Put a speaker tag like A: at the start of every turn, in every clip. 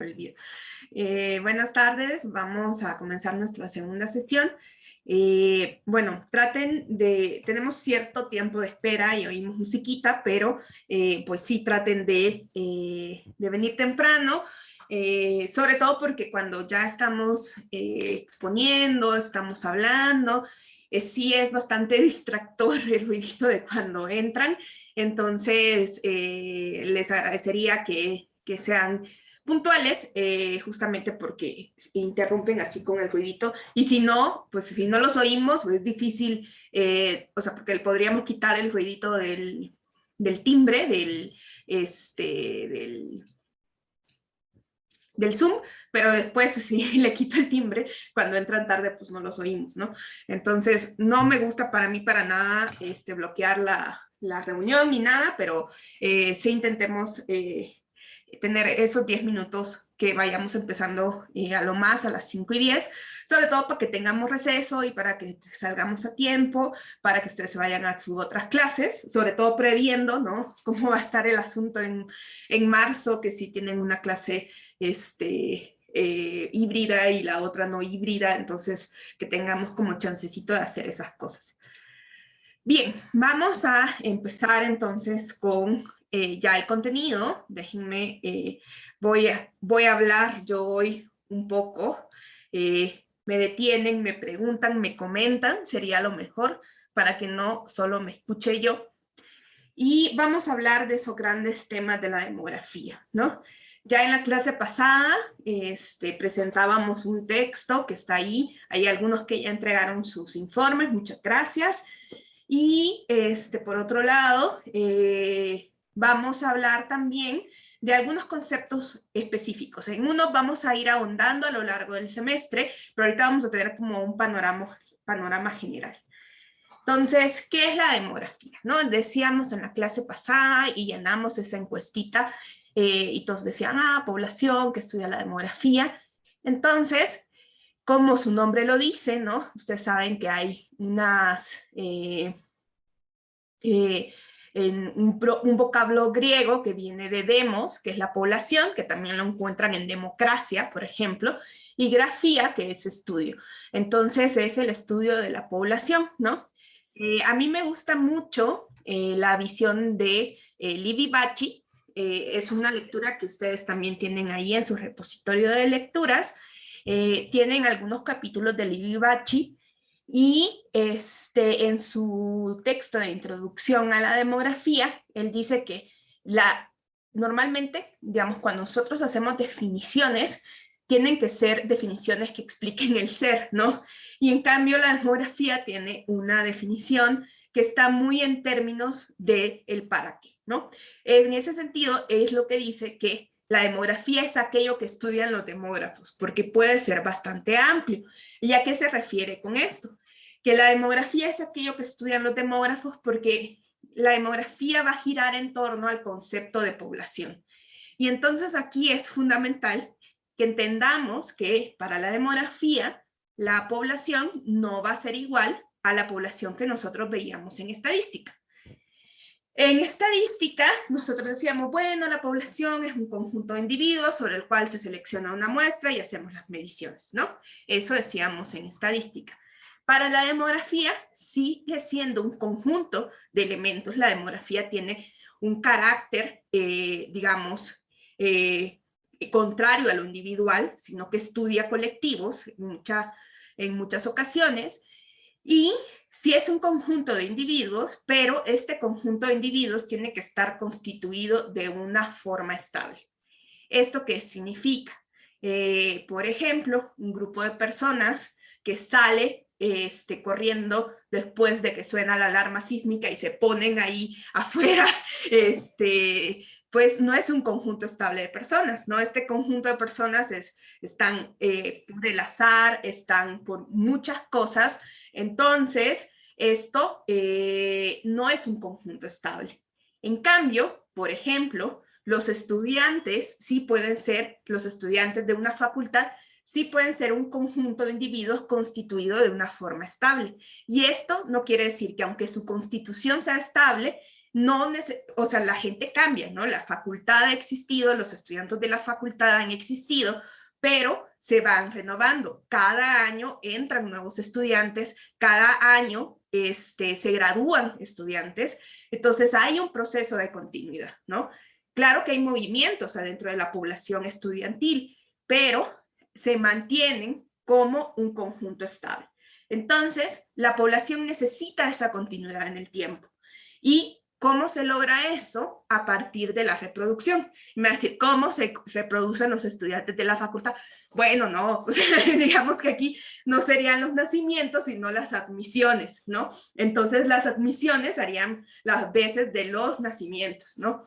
A: prohibido. Buenas tardes, vamos a comenzar nuestra segunda sesión. Bueno, tenemos cierto tiempo de espera y oímos musiquita, pero pues sí traten de venir temprano, sobre todo porque cuando ya estamos exponiendo, estamos hablando, sí es bastante distractor el ruidito de cuando entran, entonces les agradecería que sean puntuales, justamente porque interrumpen así con el ruidito, y si no, pues si no los oímos, pues es difícil, o sea, porque podríamos quitar el ruidito del timbre, del Zoom, pero después si le quito el timbre, cuando entran tarde, pues no los oímos, ¿no? Entonces, no me gusta para mí para nada bloquear la reunión ni nada, pero sí intentemos tener esos 10 minutos que vayamos empezando a lo más a las 5:10, sobre todo para que tengamos receso y para que salgamos a tiempo, para que ustedes se vayan a sus otras clases, sobre todo previendo, ¿no? Cómo va a estar el asunto en marzo, que sí tienen una clase híbrida y la otra no híbrida, entonces que tengamos como chancecito de hacer esas cosas. Bien, vamos a empezar entonces con ya el contenido. Déjenme, voy a hablar yo hoy un poco. Me detienen, me preguntan, me comentan, sería lo mejor para que no solo me escuche yo. Y vamos a hablar de esos grandes temas de la demografía, ¿no? Ya en la clase pasada presentábamos un texto que está ahí. Hay algunos que ya entregaron sus informes, muchas gracias. Y por otro lado, vamos a hablar también de algunos conceptos específicos. En unos vamos a ir ahondando a lo largo del semestre, pero ahorita vamos a tener como un panorama general. Entonces, ¿qué es la demografía? ¿No? Decíamos en la clase pasada y llenamos esa encuestita y todos decían, población que estudia la demografía. Entonces, como su nombre lo dice, ¿no? Ustedes saben que hay un vocablo griego que viene de demos, que es la población, que también lo encuentran en democracia, por ejemplo, y grafía, que es estudio. Entonces es el estudio de la población, ¿no? A mí me gusta mucho la visión de Livi Bacci. Es una lectura que ustedes también tienen ahí en su repositorio de lecturas. Tienen algunos capítulos de Livi Bacci y en su texto de introducción a la demografía, él dice que normalmente, digamos, cuando nosotros hacemos definiciones, tienen que ser definiciones que expliquen el ser, ¿no? Y en cambio la demografía tiene una definición que está muy en términos de el para qué, ¿no? En ese sentido es lo que dice que la demografía es aquello que estudian los demógrafos, porque puede ser bastante amplio. ¿Y a qué se refiere con esto? Que la demografía es aquello que estudian los demógrafos porque la demografía va a girar en torno al concepto de población. Y entonces aquí es fundamental que entendamos que para la demografía la población no va a ser igual a la población que nosotros veíamos en estadística. En estadística, nosotros decíamos, bueno, la población es un conjunto de individuos sobre el cual se selecciona una muestra y hacemos las mediciones, ¿no? Eso decíamos en estadística. Para la demografía sigue siendo un conjunto de elementos. La demografía tiene un carácter, digamos, contrario a lo individual, sino que estudia colectivos en muchas ocasiones, y sí es un conjunto de individuos, pero este conjunto de individuos tiene que estar constituido de una forma estable. ¿Esto qué significa? Por ejemplo, un grupo de personas que sale corriendo después de que suena la alarma sísmica y se ponen ahí afuera, pues no es un conjunto estable de personas, ¿no? Este conjunto de personas están por el azar, están por muchas cosas. Entonces, esto no es un conjunto estable. En cambio, por ejemplo, los estudiantes sí pueden ser, los estudiantes de una facultad sí pueden ser un conjunto de individuos constituido de una forma estable. Y esto no quiere decir que aunque su constitución sea estable, o sea, la gente cambia, ¿no? La facultad ha existido, los estudiantes de la facultad han existido, pero se van renovando. Cada año entran nuevos estudiantes, cada año se gradúan estudiantes, entonces hay un proceso de continuidad, ¿no? Claro que hay movimientos adentro de la población estudiantil, pero se mantienen como un conjunto estable. Entonces, la población necesita esa continuidad en el tiempo. ¿Y cómo se logra eso? A partir de la reproducción. Me va a decir, ¿cómo se reproducen los estudiantes de la facultad? Bueno, no, o sea, digamos que aquí no serían los nacimientos, sino las admisiones, ¿no? Entonces, las admisiones harían las veces de los nacimientos, ¿no?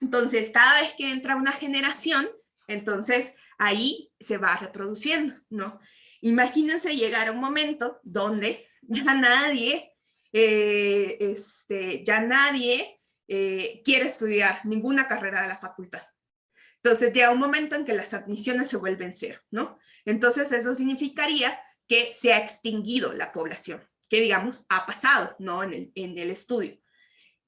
A: Entonces, cada vez que entra una generación, entonces ahí se va reproduciendo, ¿no? Imagínense llegar a un momento donde ya nadie quiere estudiar ninguna carrera de la facultad. Entonces llega un momento en que las admisiones se vuelven cero, ¿no? Entonces eso significaría que se ha extinguido la población, que digamos ha pasado, ¿no? En el estudio.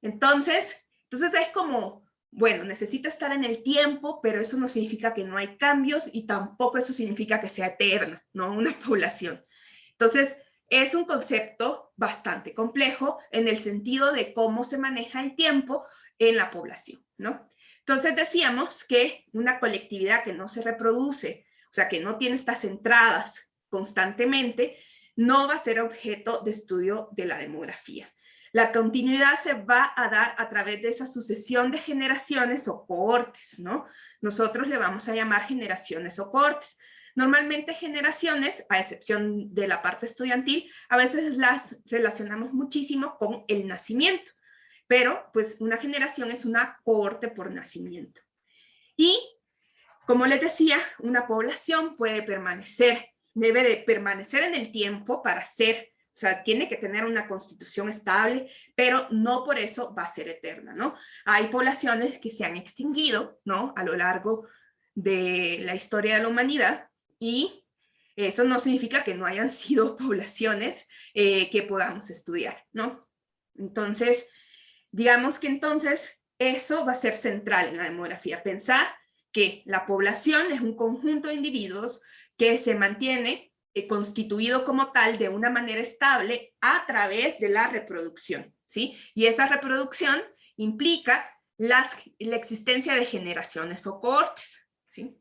A: Entonces es como, bueno, necesita estar en el tiempo, pero eso no significa que no hay cambios y tampoco eso significa que sea eterna, ¿no? Una población. Entonces, es un concepto bastante complejo en el sentido de cómo se maneja el tiempo en la población, ¿no? Entonces decíamos que una colectividad que no se reproduce, o sea, que no tiene estas entradas constantemente, no va a ser objeto de estudio de la demografía. La continuidad se va a dar a través de esa sucesión de generaciones o cohortes, ¿no? Nosotros le vamos a llamar generaciones o cohortes. Normalmente generaciones, a excepción de la parte estudiantil, a veces las relacionamos muchísimo con el nacimiento, pero pues una generación es una cohorte por nacimiento. Y, como les decía, una población puede permanecer, debe de permanecer en el tiempo para ser, o sea, tiene que tener una constitución estable, pero no por eso va a ser eterna, ¿no? Hay poblaciones que se han extinguido, ¿no? A lo largo de la historia de la humanidad, y eso no significa que no hayan sido poblaciones que podamos estudiar, ¿no? Entonces, digamos que entonces eso va a ser central en la demografía, pensar que la población es un conjunto de individuos que se mantiene constituido como tal de una manera estable a través de la reproducción, ¿sí? Y esa reproducción implica la existencia de generaciones o cohortes, ¿sí?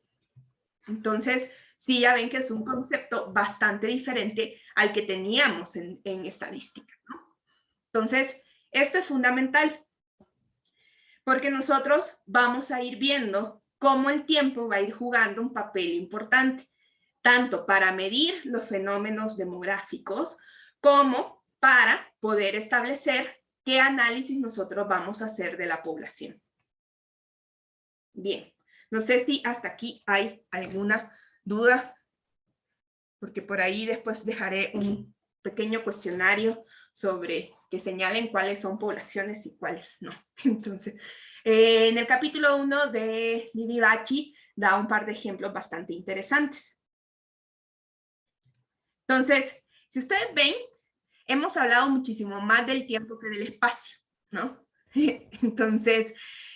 A: Entonces, sí, ya ven que es un concepto bastante diferente al que teníamos en estadística, ¿no? Entonces, esto es fundamental, porque nosotros vamos a ir viendo cómo el tiempo va a ir jugando un papel importante, tanto para medir los fenómenos demográficos, como para poder establecer qué análisis nosotros vamos a hacer de la población. Bien, no sé si hasta aquí hay alguna duda, porque por ahí después dejaré un pequeño cuestionario sobre que señalen cuáles son poblaciones y cuáles no. Entonces, en el capítulo 1 de Livi-Bachey da un par de ejemplos bastante interesantes. Entonces, si ustedes ven, hemos hablado muchísimo más del tiempo que del espacio, ¿no? Entonces,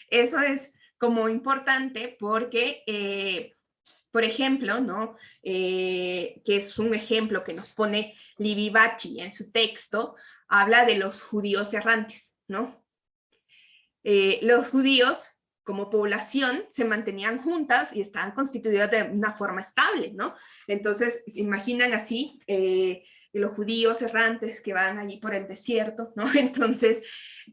A: eso es como importante porque, por ejemplo, ¿no? Que es un ejemplo que nos pone Livi-Bachey en su texto, habla de los judíos errantes, ¿no? Los judíos como población se mantenían juntas y estaban constituidas de una forma estable, ¿no? Entonces, imaginan así los judíos errantes que van allí por el desierto, ¿no? Entonces,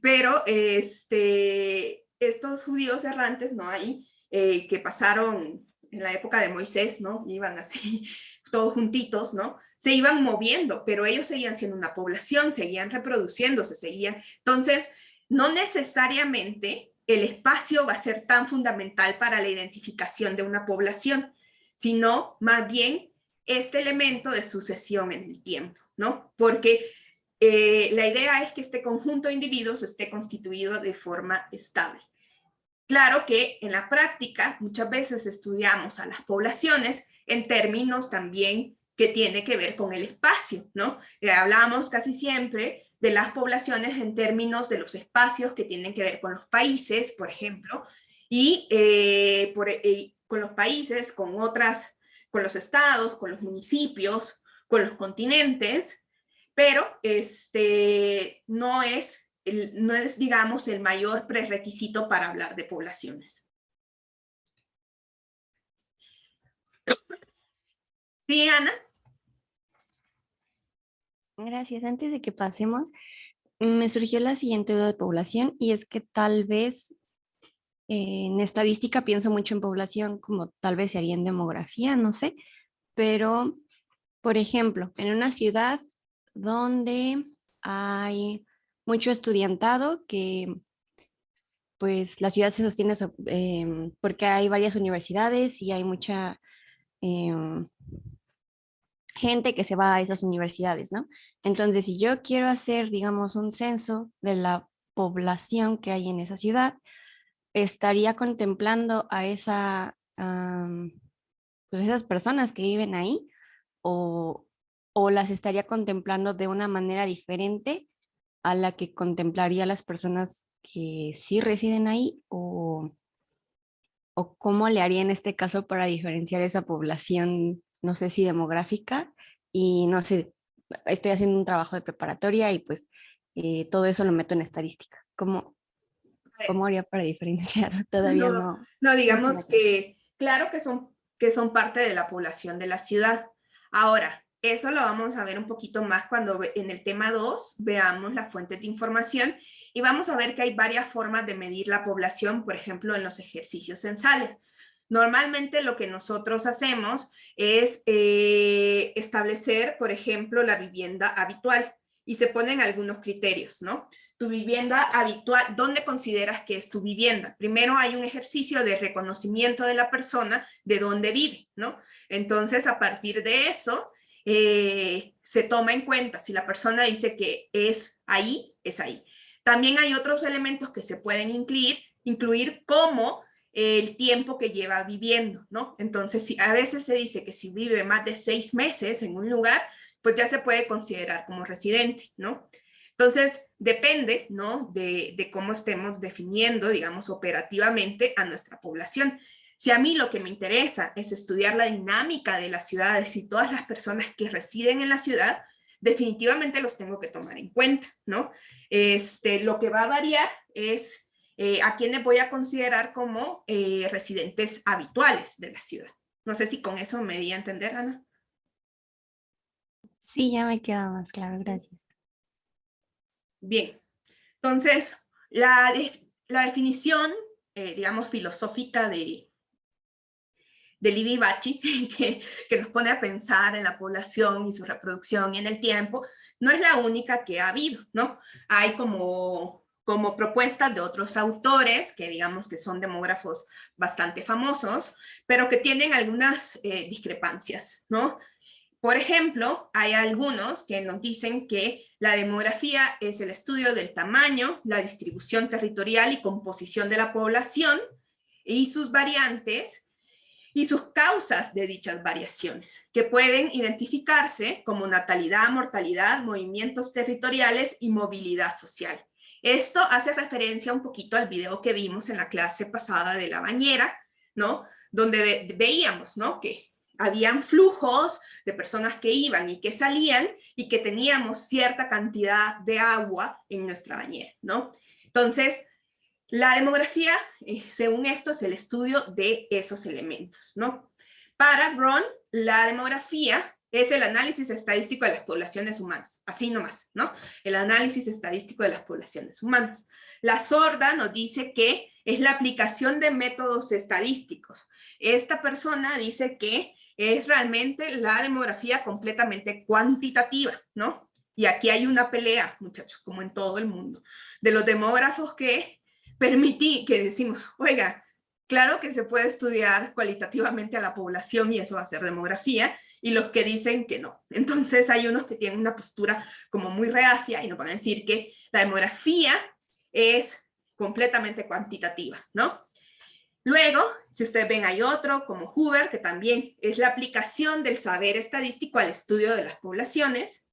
A: pero estos judíos errantes, ¿no? Ahí que pasaron en la época de Moisés, ¿no? Iban así todos juntitos, ¿no? Se iban moviendo, pero ellos seguían siendo una población, seguían reproduciéndose, seguían. Entonces, no necesariamente el espacio va a ser tan fundamental para la identificación de una población, sino más bien este elemento de sucesión en el tiempo, ¿no? Porque la idea es que este conjunto de individuos esté constituido de forma estable. Claro que en la práctica muchas veces estudiamos a las poblaciones en términos también que tiene que ver con el espacio, ¿no? Hablamos casi siempre de las poblaciones en términos de los espacios que tienen que ver con los países, por ejemplo, y con los países, con los estados, con los municipios, con los continentes, pero no es, digamos, el mayor prerequisito para hablar de poblaciones. Sí, Ana.
B: Gracias. Antes de que pasemos, me surgió la siguiente duda de población y es que tal vez en estadística pienso mucho en población como tal vez se haría en demografía, no sé, pero por ejemplo, en una ciudad donde hay mucho estudiantado que pues la ciudad se sostiene porque hay varias universidades y hay mucha em, gente que se va a esas universidades, ¿no? Entonces, si yo quiero hacer, digamos, un censo de la población que hay en esa ciudad, estaría contemplando a pues esas personas que viven ahí o, o las estaría contemplando de una manera diferente a la que contemplaría las personas que sí residen ahí o cómo le haría en este caso para diferenciar esa población, no sé si demográfica y no sé, estoy haciendo un trabajo de preparatoria y pues todo eso lo meto en estadística. ¿Cómo haría para diferenciar? Todavía
A: No,
B: no,
A: no,
B: no queda
A: digamos
B: claro.
A: que claro que son parte de la población de la ciudad. Ahora, eso lo vamos a ver un poquito más cuando en el tema 2 veamos las fuentes de información y vamos a ver que hay varias formas de medir la población, por ejemplo, en los ejercicios censales. Normalmente lo que nosotros hacemos es establecer, por ejemplo, la vivienda habitual y se ponen algunos criterios, ¿no? Tu vivienda habitual, ¿dónde consideras que es tu vivienda? Primero hay un ejercicio de reconocimiento de la persona de dónde vive, ¿no? Entonces, a partir de eso, se toma en cuenta si la persona dice que es ahí, es ahí. También hay otros elementos que se pueden incluir como el tiempo que lleva viviendo, ¿no? Entonces, a veces se dice que si vive más de 6 meses en un lugar, pues ya se puede considerar como residente, ¿no? Entonces, depende, ¿no? De cómo estemos definiendo, digamos, operativamente a nuestra población. Si a mí lo que me interesa es estudiar la dinámica de las ciudades y todas las personas que residen en la ciudad, definitivamente los tengo que tomar en cuenta, ¿no? Lo que va a variar es a quienes voy a considerar como residentes habituales de la ciudad. No sé si con eso me di a entender, Ana.
B: Sí, ya me queda más claro, gracias.
A: Bien, entonces, la definición, digamos, filosófica de Livy Bacci, que nos pone a pensar en la población y su reproducción y en el tiempo, no es la única que ha habido, ¿no? Hay como propuestas de otros autores, que digamos que son demógrafos bastante famosos, pero que tienen algunas discrepancias, ¿no? Por ejemplo, hay algunos que nos dicen que la demografía es el estudio del tamaño, la distribución territorial y composición de la población y sus variantes y sus causas de dichas variaciones, que pueden identificarse como natalidad, mortalidad, movimientos territoriales y movilidad social. Esto hace referencia un poquito al video que vimos en la clase pasada de la bañera, ¿no? Donde veíamos, ¿no? Que habían flujos de personas que iban y que salían y que teníamos cierta cantidad de agua en nuestra bañera, ¿no? Entonces, la demografía, según esto, es el estudio de esos elementos, ¿no? Para Brown, la demografía es el análisis estadístico de las poblaciones humanas, así nomás, ¿no? El análisis estadístico de las poblaciones humanas. La sorda nos dice que es la aplicación de métodos estadísticos. Esta persona dice que es realmente la demografía completamente cuantitativa, ¿no? Y aquí hay una pelea, muchachos, como en todo el mundo, de los demógrafos que decimos, oiga, claro que se puede estudiar cualitativamente a la población y eso va a ser demografía, y los que dicen que no. Entonces hay unos que tienen una postura como muy reacia y nos van a decir que la demografía es completamente cuantitativa, ¿no? Luego, si ustedes ven, hay otro como Hoover, que también es la aplicación del saber estadístico al estudio de las poblaciones.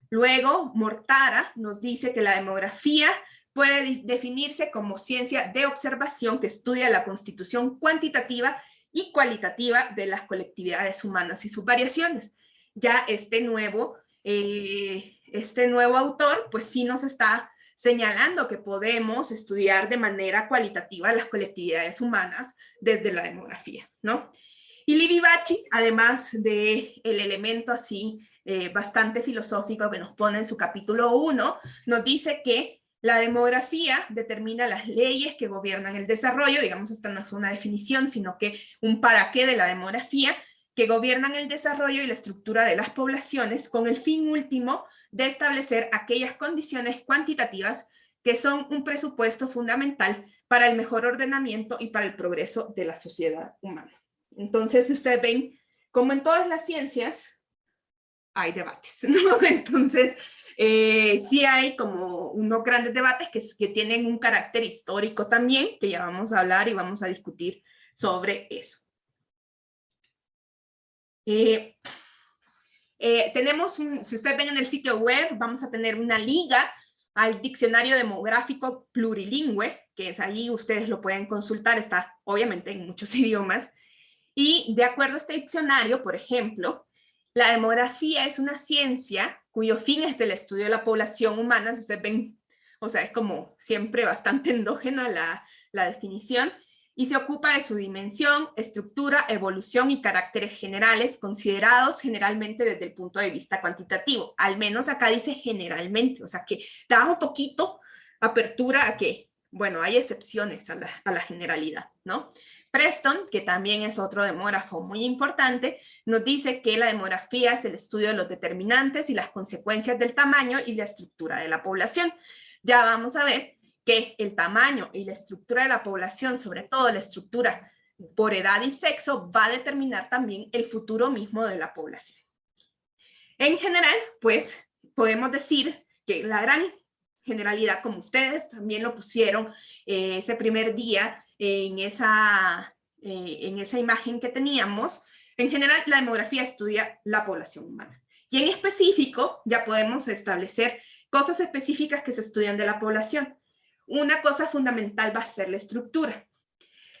A: Luego, Mortara nos dice que la demografía puede definirse como ciencia de observación que estudia la constitución cuantitativa y cualitativa de las colectividades humanas y sus variaciones. Ya este nuevo autor, pues sí nos está señalando que podemos estudiar de manera cualitativa las colectividades humanas desde la demografía, ¿no? Y Livi-Bachy, además del elemento así bastante filosófico que nos pone en su capítulo 1, nos dice que la demografía determina las leyes que gobiernan el desarrollo, digamos, esta no es una definición, sino que un para qué de la demografía, que gobiernan el desarrollo y la estructura de las poblaciones con el fin último de establecer aquellas condiciones cuantitativas que son un presupuesto fundamental para el mejor ordenamiento y para el progreso de la sociedad humana. Entonces, si ustedes ven, como en todas las ciencias, hay debates, ¿no? Entonces, sí hay como unos grandes debates que tienen un carácter histórico también, que ya vamos a hablar y vamos a discutir sobre eso. Tenemos, si ustedes ven en el sitio web, vamos a tener una liga al diccionario demográfico plurilingüe, que es ahí, ustedes lo pueden consultar, está obviamente en muchos idiomas, y de acuerdo a este diccionario, por ejemplo, la demografía es una ciencia cuyo fin es el estudio de la población humana, si ustedes ven, o sea, es como siempre bastante endógena la definición, y se ocupa de su dimensión, estructura, evolución y caracteres generales, considerados generalmente desde el punto de vista cuantitativo. Al menos acá dice generalmente, o sea que da un poquito apertura a que, bueno, hay excepciones a la generalidad, ¿no? Preston, que también es otro demógrafo muy importante, nos dice que la demografía es el estudio de los determinantes y las consecuencias del tamaño y la estructura de la población. Ya vamos a ver que el tamaño y la estructura de la población, sobre todo la estructura por edad y sexo, va a determinar también el futuro mismo de la población. En general, pues, podemos decir que la gran generalidad, como ustedes también lo pusieron ese primer día en esa imagen que teníamos, en general la demografía estudia la población humana. Y en específico, ya podemos establecer cosas específicas que se estudian de la población. Una cosa fundamental va a ser la estructura.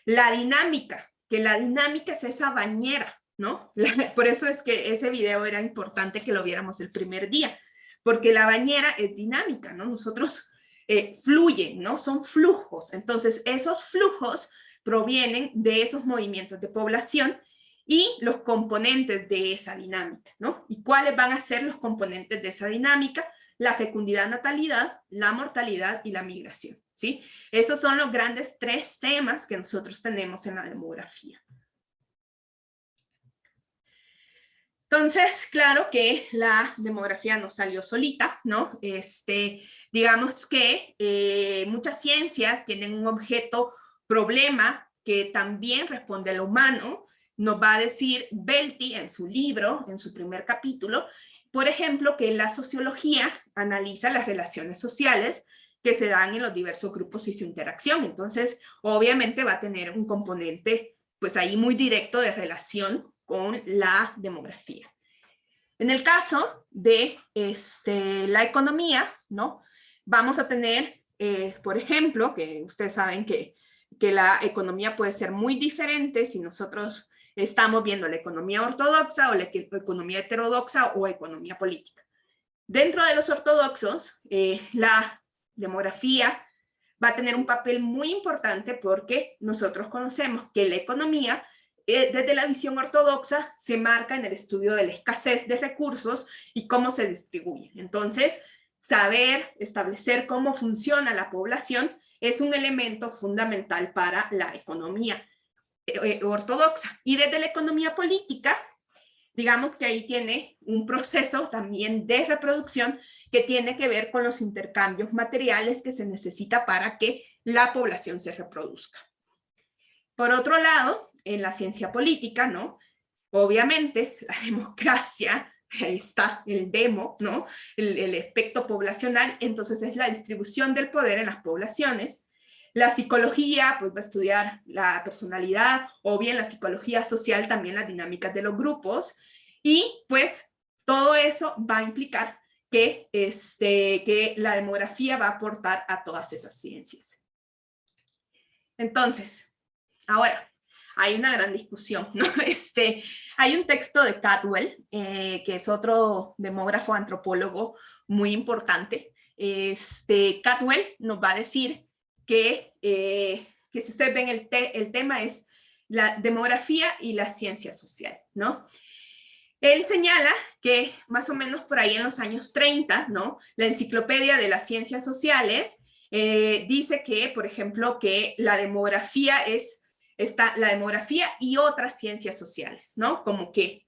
A: La dinámica, que la dinámica es esa bañera, ¿no? Por eso es que ese video era importante que lo viéramos el primer día, porque la bañera es dinámica, ¿no? Nosotros fluyen, ¿no? Son flujos. Entonces, esos flujos provienen de esos movimientos de población y los componentes de esa dinámica, ¿no? ¿Y cuáles van a ser los componentes de esa dinámica? La fecundidad, natalidad, la mortalidad y la migración, ¿sí? Esos son los grandes 3 temas que nosotros tenemos en la demografía. Entonces, claro que la demografía no salió solita, ¿no? Digamos que muchas ciencias tienen un objeto problema que también responde a lo humano. Nos va a decir Belty en su libro, en su primer capítulo, por ejemplo, que la sociología analiza las relaciones sociales que se dan en los diversos grupos y su interacción. Entonces, obviamente va a tener un componente, pues ahí muy directo de relación con la demografía. En el caso de la economía, ¿no? Vamos a tener, por ejemplo, que ustedes saben que la economía puede ser muy diferente si nosotros estamos viendo la economía ortodoxa o la economía heterodoxa o economía política. Dentro de los ortodoxos, la demografía va a tener un papel muy importante porque nosotros conocemos que la economía, desde la visión ortodoxa, se marca en el estudio de la escasez de recursos y cómo se distribuyen. Entonces, saber establecer cómo funciona la población es un elemento fundamental para la economía ortodoxa. Y desde la economía política, digamos que ahí tiene un proceso también de reproducción que tiene que ver con los intercambios materiales que se necesita para que la población se reproduzca. Por otro lado, en la ciencia política, ¿no? Obviamente, la democracia, ahí está el demo, ¿no? El aspecto poblacional, entonces es la distribución del poder en las poblaciones. La psicología, pues va a estudiar la personalidad, o bien la psicología social, también las dinámicas de los grupos, y pues todo eso va a implicar que, que la demografía va a aportar a todas esas ciencias. Entonces, ahora, hay una gran discusión, ¿no? Hay un texto de Caldwell, que es otro demógrafo antropólogo muy importante. Caldwell nos va a decir que si ustedes ven el tema es la demografía y la ciencia social, ¿no? Él señala que más o menos por ahí en los años 30, ¿no? La Enciclopedia de las Ciencias Sociales dice que, por ejemplo, que la demografía está la demografía y otras ciencias sociales, ¿no? Como que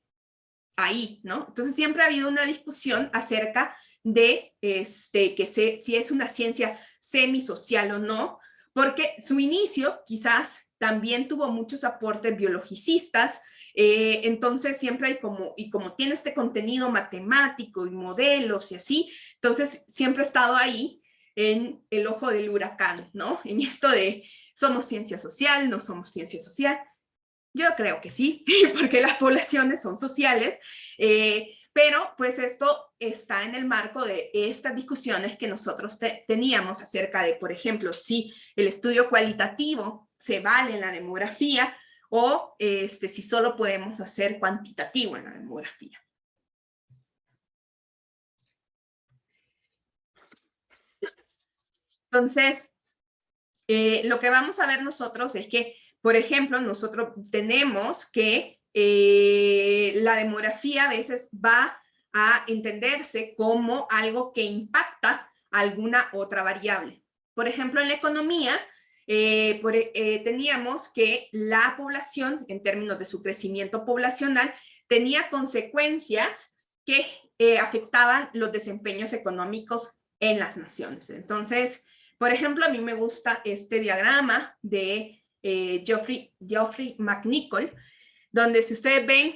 A: ahí, ¿no? Entonces siempre ha habido una discusión acerca de si es una ciencia semisocial o no, porque su inicio quizás también tuvo muchos aportes biologicistas, entonces siempre hay como tiene este contenido matemático y modelos y así, entonces siempre ha estado ahí en el ojo del huracán, ¿no? En esto de ¿somos ciencia social? ¿No somos ciencia social? Yo creo que sí, porque las poblaciones son sociales, pero pues esto está en el marco de estas discusiones que nosotros teníamos acerca de, por ejemplo, si el estudio cualitativo se vale en la demografía o si solo podemos hacer cuantitativo en la demografía. Entonces, lo que vamos a ver nosotros es que, por ejemplo, nosotros tenemos que la demografía a veces va a entenderse como algo que impacta alguna otra variable. Por ejemplo, en la economía teníamos que la población, en términos de su crecimiento poblacional, tenía consecuencias que afectaban los desempeños económicos en las naciones. Entonces, por ejemplo, a mí me gusta este diagrama de Geoffrey McNichol, donde si ustedes ven,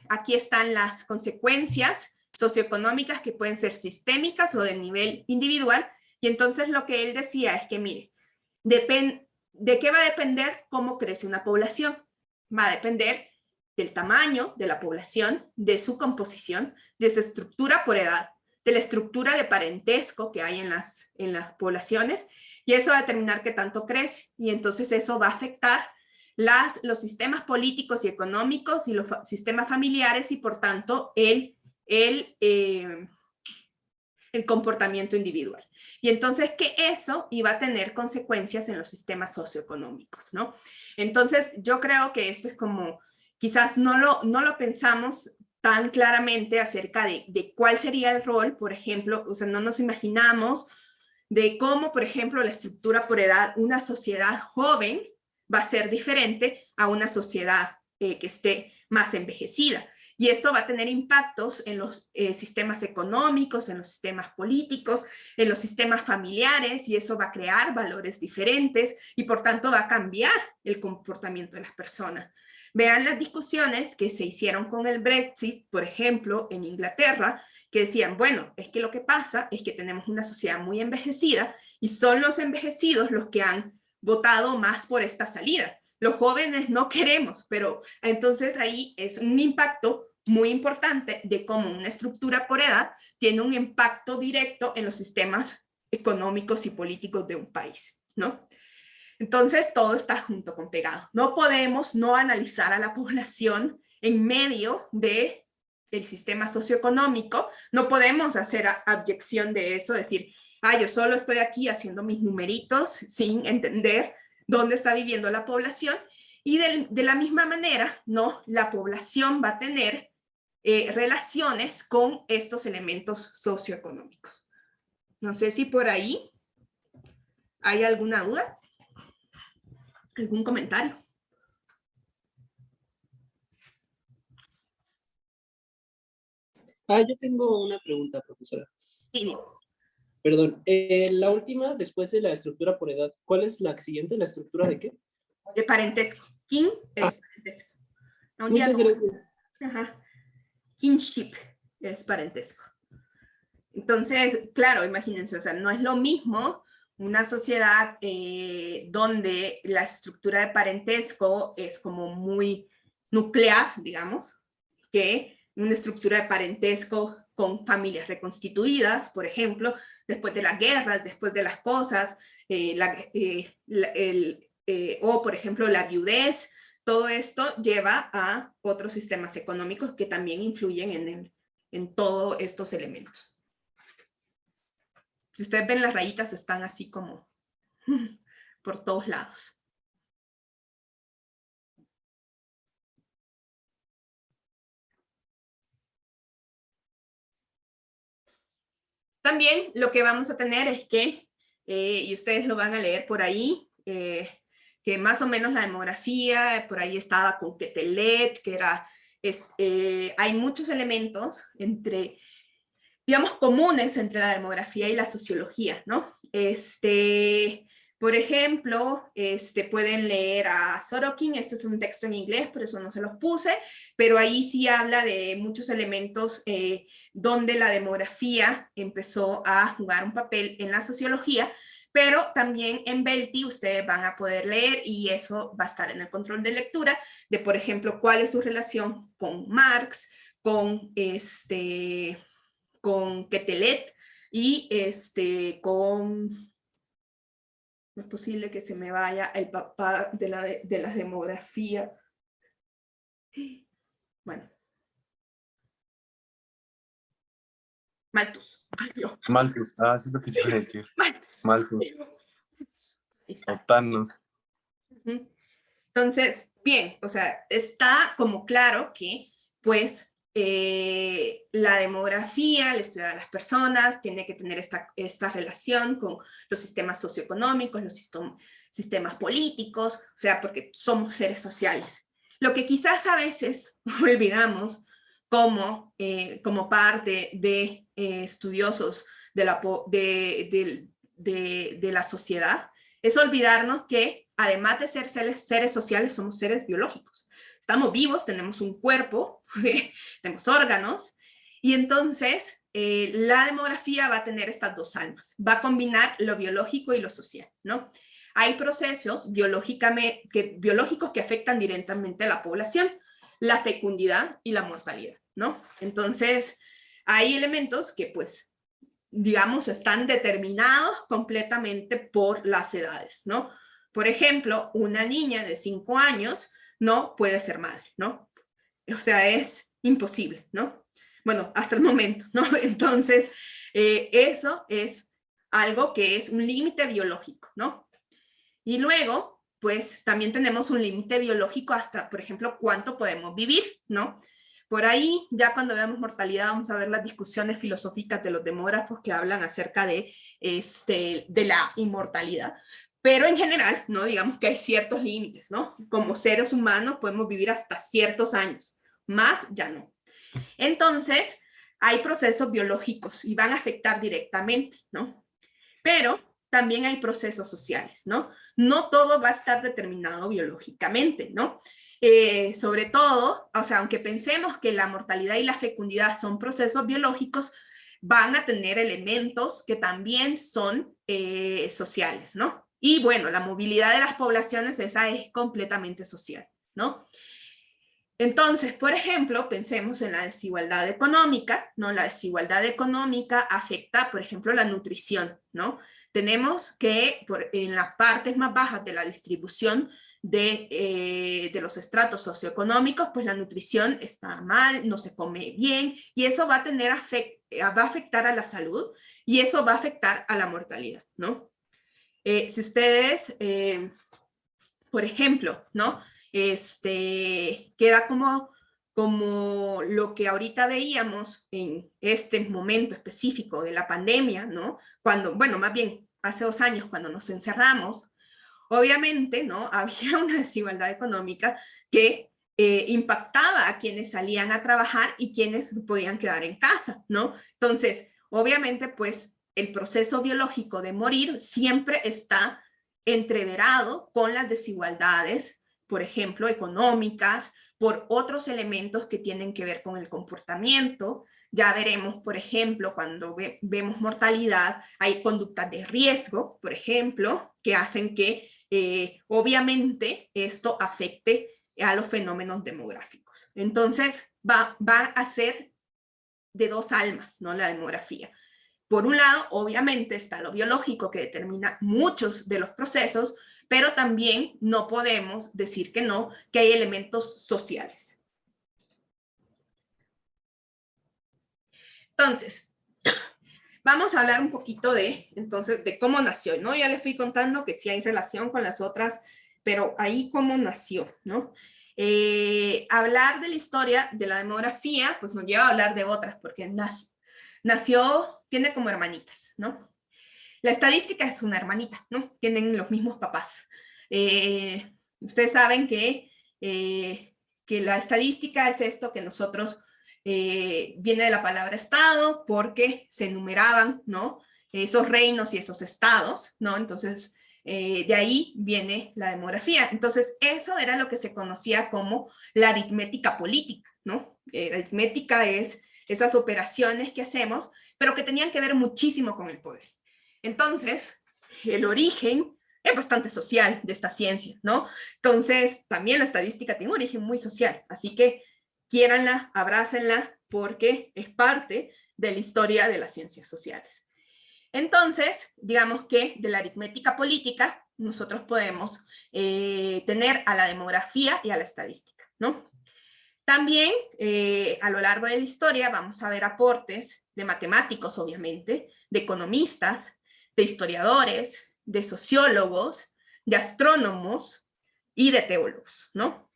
A: aquí están las consecuencias socioeconómicas que pueden ser sistémicas o de nivel individual, y entonces lo que él decía es que, mire, ¿de qué va a depender cómo crece una población? Va a depender del tamaño de la población, de su composición, de su estructura por edad, de la estructura de parentesco que hay en las poblaciones, y eso va a determinar qué tanto crece, y entonces eso va a afectar los sistemas políticos y económicos y los sistemas familiares y por tanto el comportamiento individual. Y entonces que eso iba a tener consecuencias en los sistemas socioeconómicos, ¿no? Entonces yo creo que esto es como, quizás no lo pensamos tan claramente acerca de cuál sería el rol, por ejemplo, o sea, no nos imaginamos de cómo, por ejemplo, la estructura por edad, una sociedad joven va a ser diferente a una sociedad que esté más envejecida. Y esto va a tener impactos en los sistemas económicos, en los sistemas políticos, en los sistemas familiares, y eso va a crear valores diferentes y por tanto va a cambiar el comportamiento de las personas. Vean las discusiones que se hicieron con el Brexit, por ejemplo, en Inglaterra, que decían, bueno, es que lo que pasa es que tenemos una sociedad muy envejecida y son los envejecidos los que han votado más por esta salida. Los jóvenes no queremos, pero entonces ahí es un impacto muy importante de cómo una estructura por edad tiene un impacto directo en los sistemas económicos y políticos de un país, ¿no? Entonces, todo está junto con pegado. No podemos no analizar a la población en medio del sistema socioeconómico. No podemos hacer abyección de eso, decir, yo solo estoy aquí haciendo mis numeritos sin entender dónde está viviendo la población. Y de la misma manera, ¿no? La población va a tener relaciones con estos elementos socioeconómicos. No sé si por ahí hay alguna duda. ¿Algún comentario?
C: Yo tengo una pregunta, profesora.
A: Sí.
C: Perdón, la última, después de la estructura por edad, ¿cuál es la siguiente? ¿La estructura de qué?
A: De parentesco. Kin es parentesco.
C: Muchas gracias.
A: Ajá. Kinship es parentesco. Entonces, claro, imagínense, o sea, no es lo mismo una sociedad donde la estructura de parentesco es como muy nuclear, digamos, que una estructura de parentesco con familias reconstituidas, por ejemplo, después de las guerras, después de las cosas, o por ejemplo la viudez, todo esto lleva a otros sistemas económicos que también influyen en todos estos elementos. Si ustedes ven, las rayitas están así como por todos lados. También lo que vamos a tener es que, y ustedes lo van a leer por ahí, que más o menos la demografía, por ahí estaba con Quetelet, que era, hay muchos elementos digamos, comunes entre la demografía y la sociología, ¿no? Por ejemplo, pueden leer a Sorokin, este es un texto en inglés, por eso no se los puse, pero ahí sí habla de muchos elementos donde la demografía empezó a jugar un papel en la sociología, pero también en Belti ustedes van a poder leer, y eso va a estar en el control de lectura, de por ejemplo, cuál es su relación con Marx, con Quetelet y con... No es posible que se me vaya el papá de la demografía. Bueno. Malthus.
D: Malthus, eso es lo que te iba a decir.
A: Malthus.
D: Malthus. Thanos.
A: Entonces, bien, o sea, está como claro que, pues, la demografía, el estudiar a las personas, tiene que tener esta relación con los sistemas socioeconómicos, los sistemas políticos, o sea, porque somos seres sociales. Lo que quizás a veces olvidamos como parte de estudiosos de la sociedad, es olvidarnos que además de ser seres sociales, somos seres biológicos. Estamos vivos, tenemos un cuerpo, tenemos órganos, y entonces la demografía va a tener estas dos almas, va a combinar lo biológico y lo social, ¿no? Hay procesos biológicos que afectan directamente a la población, la fecundidad y la mortalidad, ¿no? Entonces, hay elementos que, pues, digamos, están determinados completamente por las edades, ¿no? Por ejemplo, una niña de 5 años no puede ser madre, ¿no? O sea, es imposible, ¿no? Bueno, hasta el momento, ¿no? Entonces, eso es algo que es un límite biológico, ¿no? Y luego, pues, también tenemos un límite biológico hasta, por ejemplo, cuánto podemos vivir, ¿no? Por ahí, ya cuando veamos mortalidad, vamos a ver las discusiones filosóficas de los demógrafos que hablan acerca de la inmortalidad. Pero en general, ¿no? Digamos que hay ciertos límites, ¿no? Como seres humanos podemos vivir hasta ciertos años, más ya no. Entonces, hay procesos biológicos y van a afectar directamente, ¿no? Pero también hay procesos sociales, ¿no? No todo va a estar determinado biológicamente, ¿no? Sobre todo, o sea, aunque pensemos que la mortalidad y la fecundidad son procesos biológicos, van a tener elementos que también son sociales, ¿no? Y bueno, la movilidad de las poblaciones, esa es completamente social, ¿no? Entonces, por ejemplo, pensemos en la desigualdad económica, ¿no? La desigualdad económica afecta, por ejemplo, la nutrición, ¿no? Tenemos que en las partes más bajas de la distribución de los estratos socioeconómicos, pues la nutrición está mal, no se come bien, y eso va a afectar a la salud, y eso va a afectar a la mortalidad, ¿no? Si ustedes, por ejemplo, ¿no? Queda como lo que ahorita veíamos en este momento específico de la pandemia, ¿no? Cuando, bueno, más bien hace 2 años cuando nos encerramos, obviamente, ¿no? Había una desigualdad económica que impactaba a quienes salían a trabajar y quienes podían quedar en casa, ¿no? Entonces, obviamente, pues, el proceso biológico de morir siempre está entreverado con las desigualdades, por ejemplo, económicas, por otros elementos que tienen que ver con el comportamiento, ya veremos, por ejemplo, cuando vemos mortalidad, hay conductas de riesgo, por ejemplo, que hacen que obviamente esto afecte a los fenómenos demográficos. Entonces, va a ser de dos almas, ¿no? La demografía. Por un lado, obviamente, está lo biológico que determina muchos de los procesos, pero también no podemos decir que no, que hay elementos sociales. Entonces, vamos a hablar un poquito de cómo nació, ¿no? Ya les fui contando que sí hay relación con las otras, pero ahí cómo nació, ¿no? Hablar de la historia de la demografía, pues nos lleva a hablar de otras, porque nació, tiene como hermanitas, ¿no? La estadística es una hermanita, ¿no? Tienen los mismos papás. Ustedes saben que la estadística es esto que nosotros viene de la palabra estado, porque se enumeraban, ¿no? Esos reinos y esos estados, ¿no? Entonces, de ahí viene la demografía. Entonces, eso era lo que se conocía como la aritmética política, ¿no? La aritmética es esas operaciones que hacemos, pero que tenían que ver muchísimo con el poder. Entonces, el origen es bastante social de esta ciencia, ¿no? Entonces, también la estadística tiene un origen muy social, así que quiéranla, abrácenla, porque es parte de la historia de las ciencias sociales. Entonces, digamos que de la aritmética política, nosotros podemos tener a la demografía y a la estadística, ¿no? También, a lo largo de la historia, vamos a ver aportes de matemáticos, obviamente, de economistas, de historiadores, de sociólogos, de astrónomos y de teólogos, ¿no?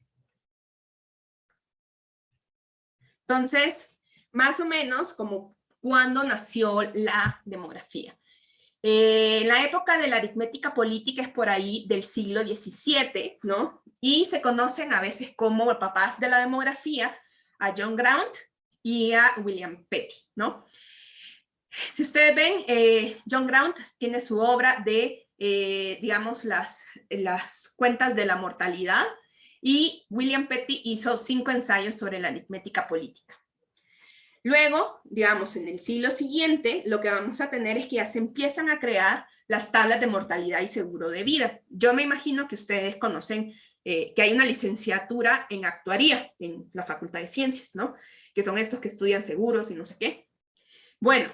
A: Entonces, más o menos como cuándo nació la demografía. En la época de la aritmética política es por ahí del siglo XVII, ¿no? Y se conocen a veces como papás de la demografía a John Graunt y a William Petty, ¿no? Si ustedes ven, John Graunt tiene su obra de, digamos, las cuentas de la mortalidad, y William Petty hizo 5 ensayos sobre la aritmética política. Luego, digamos, en el siglo siguiente, lo que vamos a tener es que ya se empiezan a crear las tablas de mortalidad y seguro de vida. Yo me imagino que ustedes conocen que hay una licenciatura en actuaría en la Facultad de Ciencias, ¿no? Que son estos que estudian seguros y no sé qué. Bueno,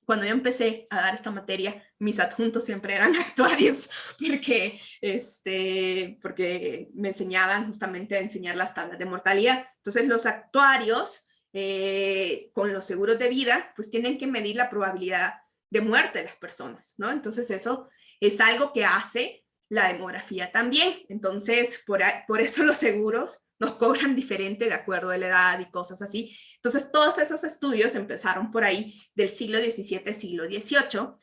A: cuando yo empecé a dar esta materia, mis adjuntos siempre eran actuarios, porque me enseñaban justamente a enseñar las tablas de mortalidad. Entonces, los actuarios, con los seguros de vida, pues tienen que medir la probabilidad de muerte de las personas, ¿no? Entonces, eso es algo que hace la demografía también. Entonces, por eso los seguros nos cobran diferente de acuerdo a la edad y cosas así. Entonces, todos esos estudios empezaron por ahí del siglo XVII, siglo XVIII.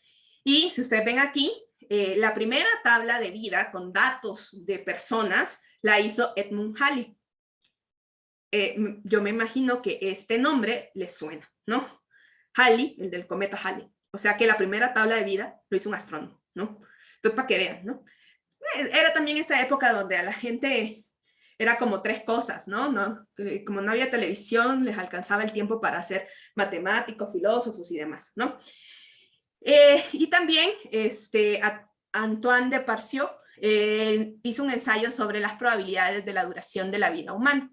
A: Y si ustedes ven aquí, la primera tabla de vida con datos de personas la hizo Edmund Halley. Yo me imagino que este nombre les suena, ¿no? Halley, el del cometa Halley. O sea que la primera tabla de vida lo hizo un astrónomo, ¿no? Entonces, para que vean, ¿no? Era también esa época donde a la gente era como 3 cosas, ¿no? Como no había televisión, les alcanzaba el tiempo para ser matemáticos, filósofos y demás, ¿no? Y también Antoine de Parciaux hizo un ensayo sobre las probabilidades de la duración de la vida humana.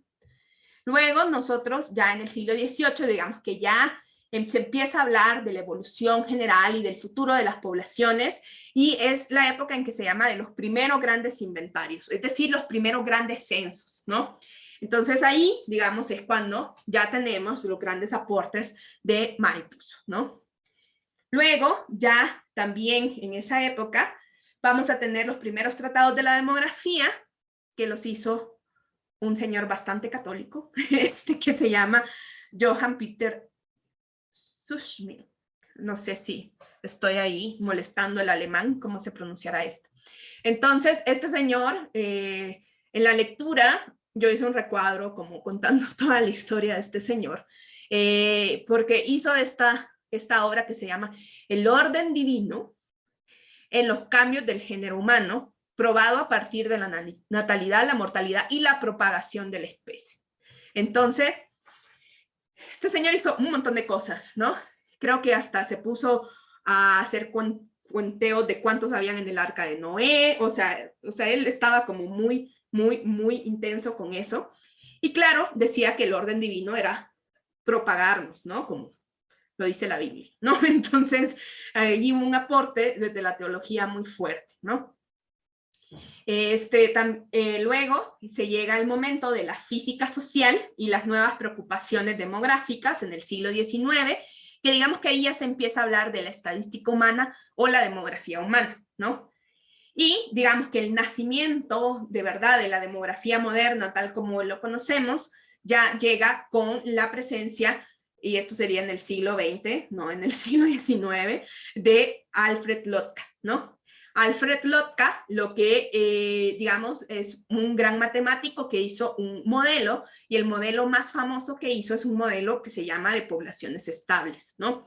A: Luego nosotros ya en el siglo XVIII, digamos que ya se empieza a hablar de la evolución general y del futuro de las poblaciones, y es la época en que se llama de los primeros grandes inventarios, es decir, los primeros grandes censos, ¿no? Entonces ahí, digamos, es cuando ya tenemos los grandes aportes de Malthus, ¿no? Luego, ya también en esa época, vamos a tener los primeros tratados de la demografía, que los hizo un señor bastante católico, que se llama Johann Peter Suchmill. No sé si estoy ahí molestando el alemán, cómo se pronunciará esto. Entonces, este señor, en la lectura, yo hice un recuadro como contando toda la historia de este señor, porque hizo esta obra que se llama El orden divino en los cambios del género humano, probado a partir de la natalidad, la mortalidad y la propagación de la especie. Entonces, este señor hizo un montón de cosas, ¿no? Creo que hasta se puso a hacer cuenteos de cuántos habían en el arca de Noé, o sea, él estaba como muy intenso con eso. Y claro, decía que el orden divino era propagarnos, ¿no? Como lo dice la Biblia, ¿no? Entonces, hay un aporte desde la teología muy fuerte, ¿no? Luego se llega el momento de la física social y las nuevas preocupaciones demográficas en el siglo XIX, que digamos que ahí ya se empieza a hablar de la estadística humana o la demografía humana, ¿no? Y digamos que el nacimiento de verdad de la demografía moderna, tal como lo conocemos, ya llega con la presencia, y esto sería en el siglo XX, no en el siglo XIX, de Alfred Lotka, ¿no? Alfred Lotka, lo que digamos es un gran matemático que hizo un modelo, y el modelo más famoso que hizo es un modelo que se llama de poblaciones estables, ¿no?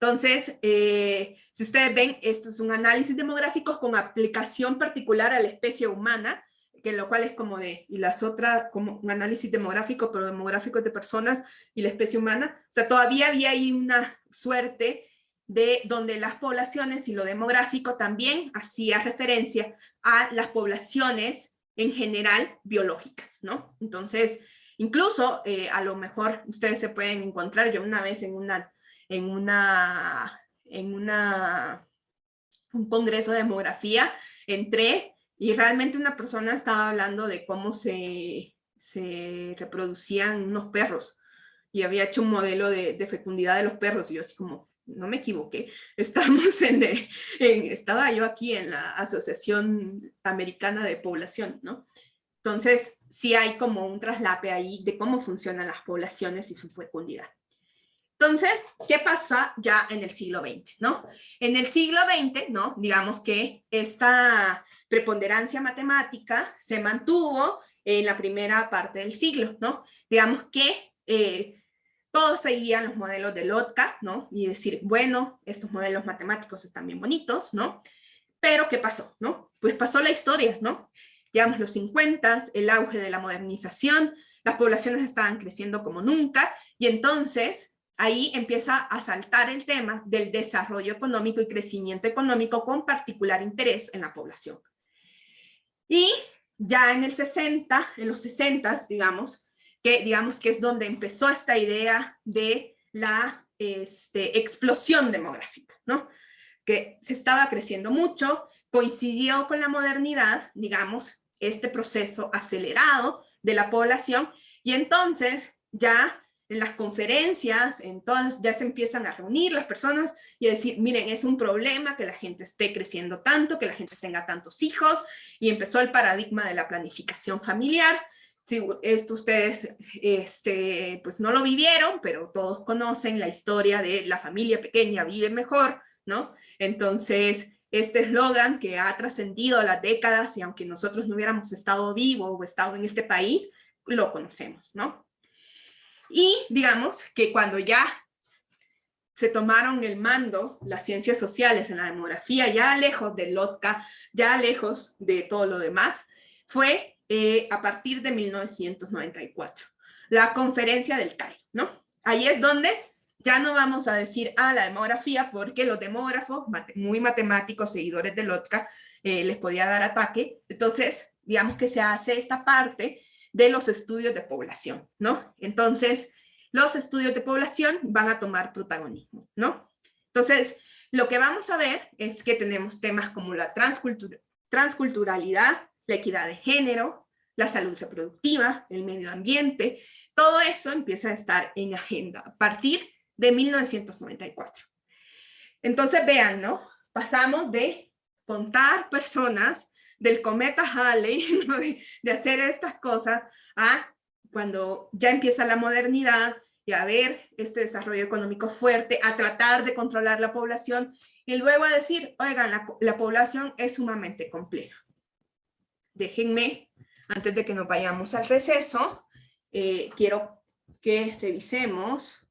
A: Entonces, si ustedes ven, esto es un análisis demográfico con aplicación particular a la especie humana, que lo cual es como de, y las otras, como un análisis demográfico, pero demográfico de personas y la especie humana. O sea, todavía había ahí una suerte de donde las poblaciones y lo demográfico también hacía referencia a las poblaciones en general biológicas, ¿no? Entonces, incluso a lo mejor ustedes se pueden encontrar, yo una vez en un congreso de demografía, entré y realmente una persona estaba hablando de cómo se reproducían unos perros y había hecho un modelo de fecundidad de los perros y yo así como, no me equivoqué, estaba yo aquí en la Asociación Americana de Población, ¿no? Entonces, sí hay como un traslape ahí de cómo funcionan las poblaciones y su fecundidad. Entonces, ¿qué pasa ya en el siglo XX, ¿no? En el siglo XX, ¿no? Digamos que esta preponderancia matemática se mantuvo en la primera parte del siglo, ¿no? Digamos que todos seguían los modelos de Lotka, ¿no? Y decir, bueno, estos modelos matemáticos están bien bonitos, ¿no? Pero, ¿qué pasó, no? Pues pasó la historia, ¿no? Digamos, los 50, el auge de la modernización, las poblaciones estaban creciendo como nunca, y entonces ahí empieza a saltar el tema del desarrollo económico y crecimiento económico con particular interés en la población. Y ya en los 60, digamos que es donde empezó esta idea de la explosión demográfica, ¿no? Que se estaba creciendo mucho, coincidió con la modernidad, digamos, este proceso acelerado de la población, y entonces ya en las conferencias, en todas, ya se empiezan a reunir las personas y a decir, miren, es un problema que la gente esté creciendo tanto, que la gente tenga tantos hijos, y empezó el paradigma de la planificación familiar. Sí, esto ustedes pues no lo vivieron, pero todos conocen la historia de la familia pequeña vive mejor, ¿no? Entonces, este eslogan que ha trascendido las décadas, y aunque nosotros no hubiéramos estado vivos o estado en este país, lo conocemos, ¿no? Y digamos que cuando ya se tomaron el mando las ciencias sociales en la demografía, ya lejos de Lotka, ya lejos de todo lo demás, fue a partir de 1994, la conferencia del Cairo, ¿no? Ahí es donde ya no vamos a decir, la demografía, porque los demógrafos, muy matemáticos, seguidores de Lotka, les podía dar ataque. Entonces, digamos que se hace esta parte de los estudios de población, ¿no? Entonces, los estudios de población van a tomar protagonismo, ¿no? Entonces, lo que vamos a ver es que tenemos temas como la transculturalidad, la equidad de género, la salud reproductiva, el medio ambiente, todo eso empieza a estar en agenda a partir de 1994. Entonces, vean, ¿no? Pasamos de contar personas del cometa Halley, ¿no? de hacer estas cosas, a cuando ya empieza la modernidad y a ver este desarrollo económico fuerte, a tratar de controlar la población y luego a decir, oigan, la población es sumamente compleja. Déjenme, antes de que nos vayamos al receso, quiero que revisemos,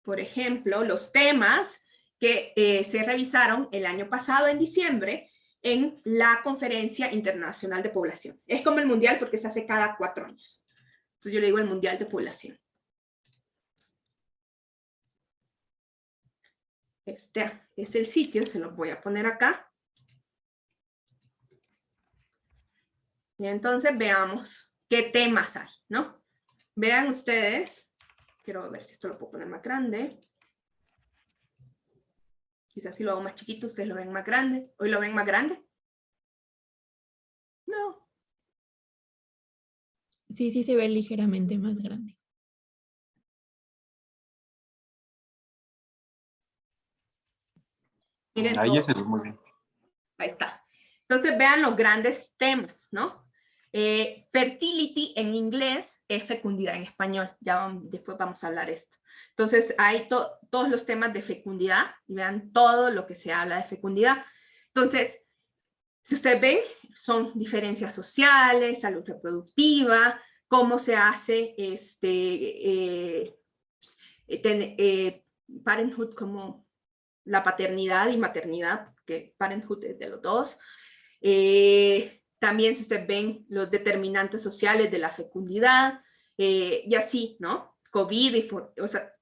A: por ejemplo, los temas que se revisaron el año pasado en diciembre en la Conferencia Internacional de Población. Es como el Mundial porque se hace cada 4 años. Entonces yo le digo el Mundial de Población. Este es el sitio, se los voy a poner acá. Y entonces veamos qué temas hay, ¿no? Vean ustedes, quiero ver si esto lo puedo poner más grande. Quizás si lo hago más chiquito, ustedes lo ven más grande. ¿Hoy lo ven más grande? No.
E: Sí, sí se ve ligeramente más grande.
A: Miren
D: Ahí ya se
A: todo.
D: ve muy bien.
A: Ahí está. Entonces vean los grandes temas, ¿no? Fertility en inglés es fecundidad en español. Después vamos a hablar esto. Entonces hay todos los temas de fecundidad y vean todo lo que se habla de fecundidad. Entonces, si ustedes ven, son diferencias sociales, salud reproductiva, cómo se hace parenthood, como la paternidad y maternidad, que parenthood es de los dos. También si ustedes ven los determinantes sociales de la fecundidad, y así, ¿no? COVID, o sea,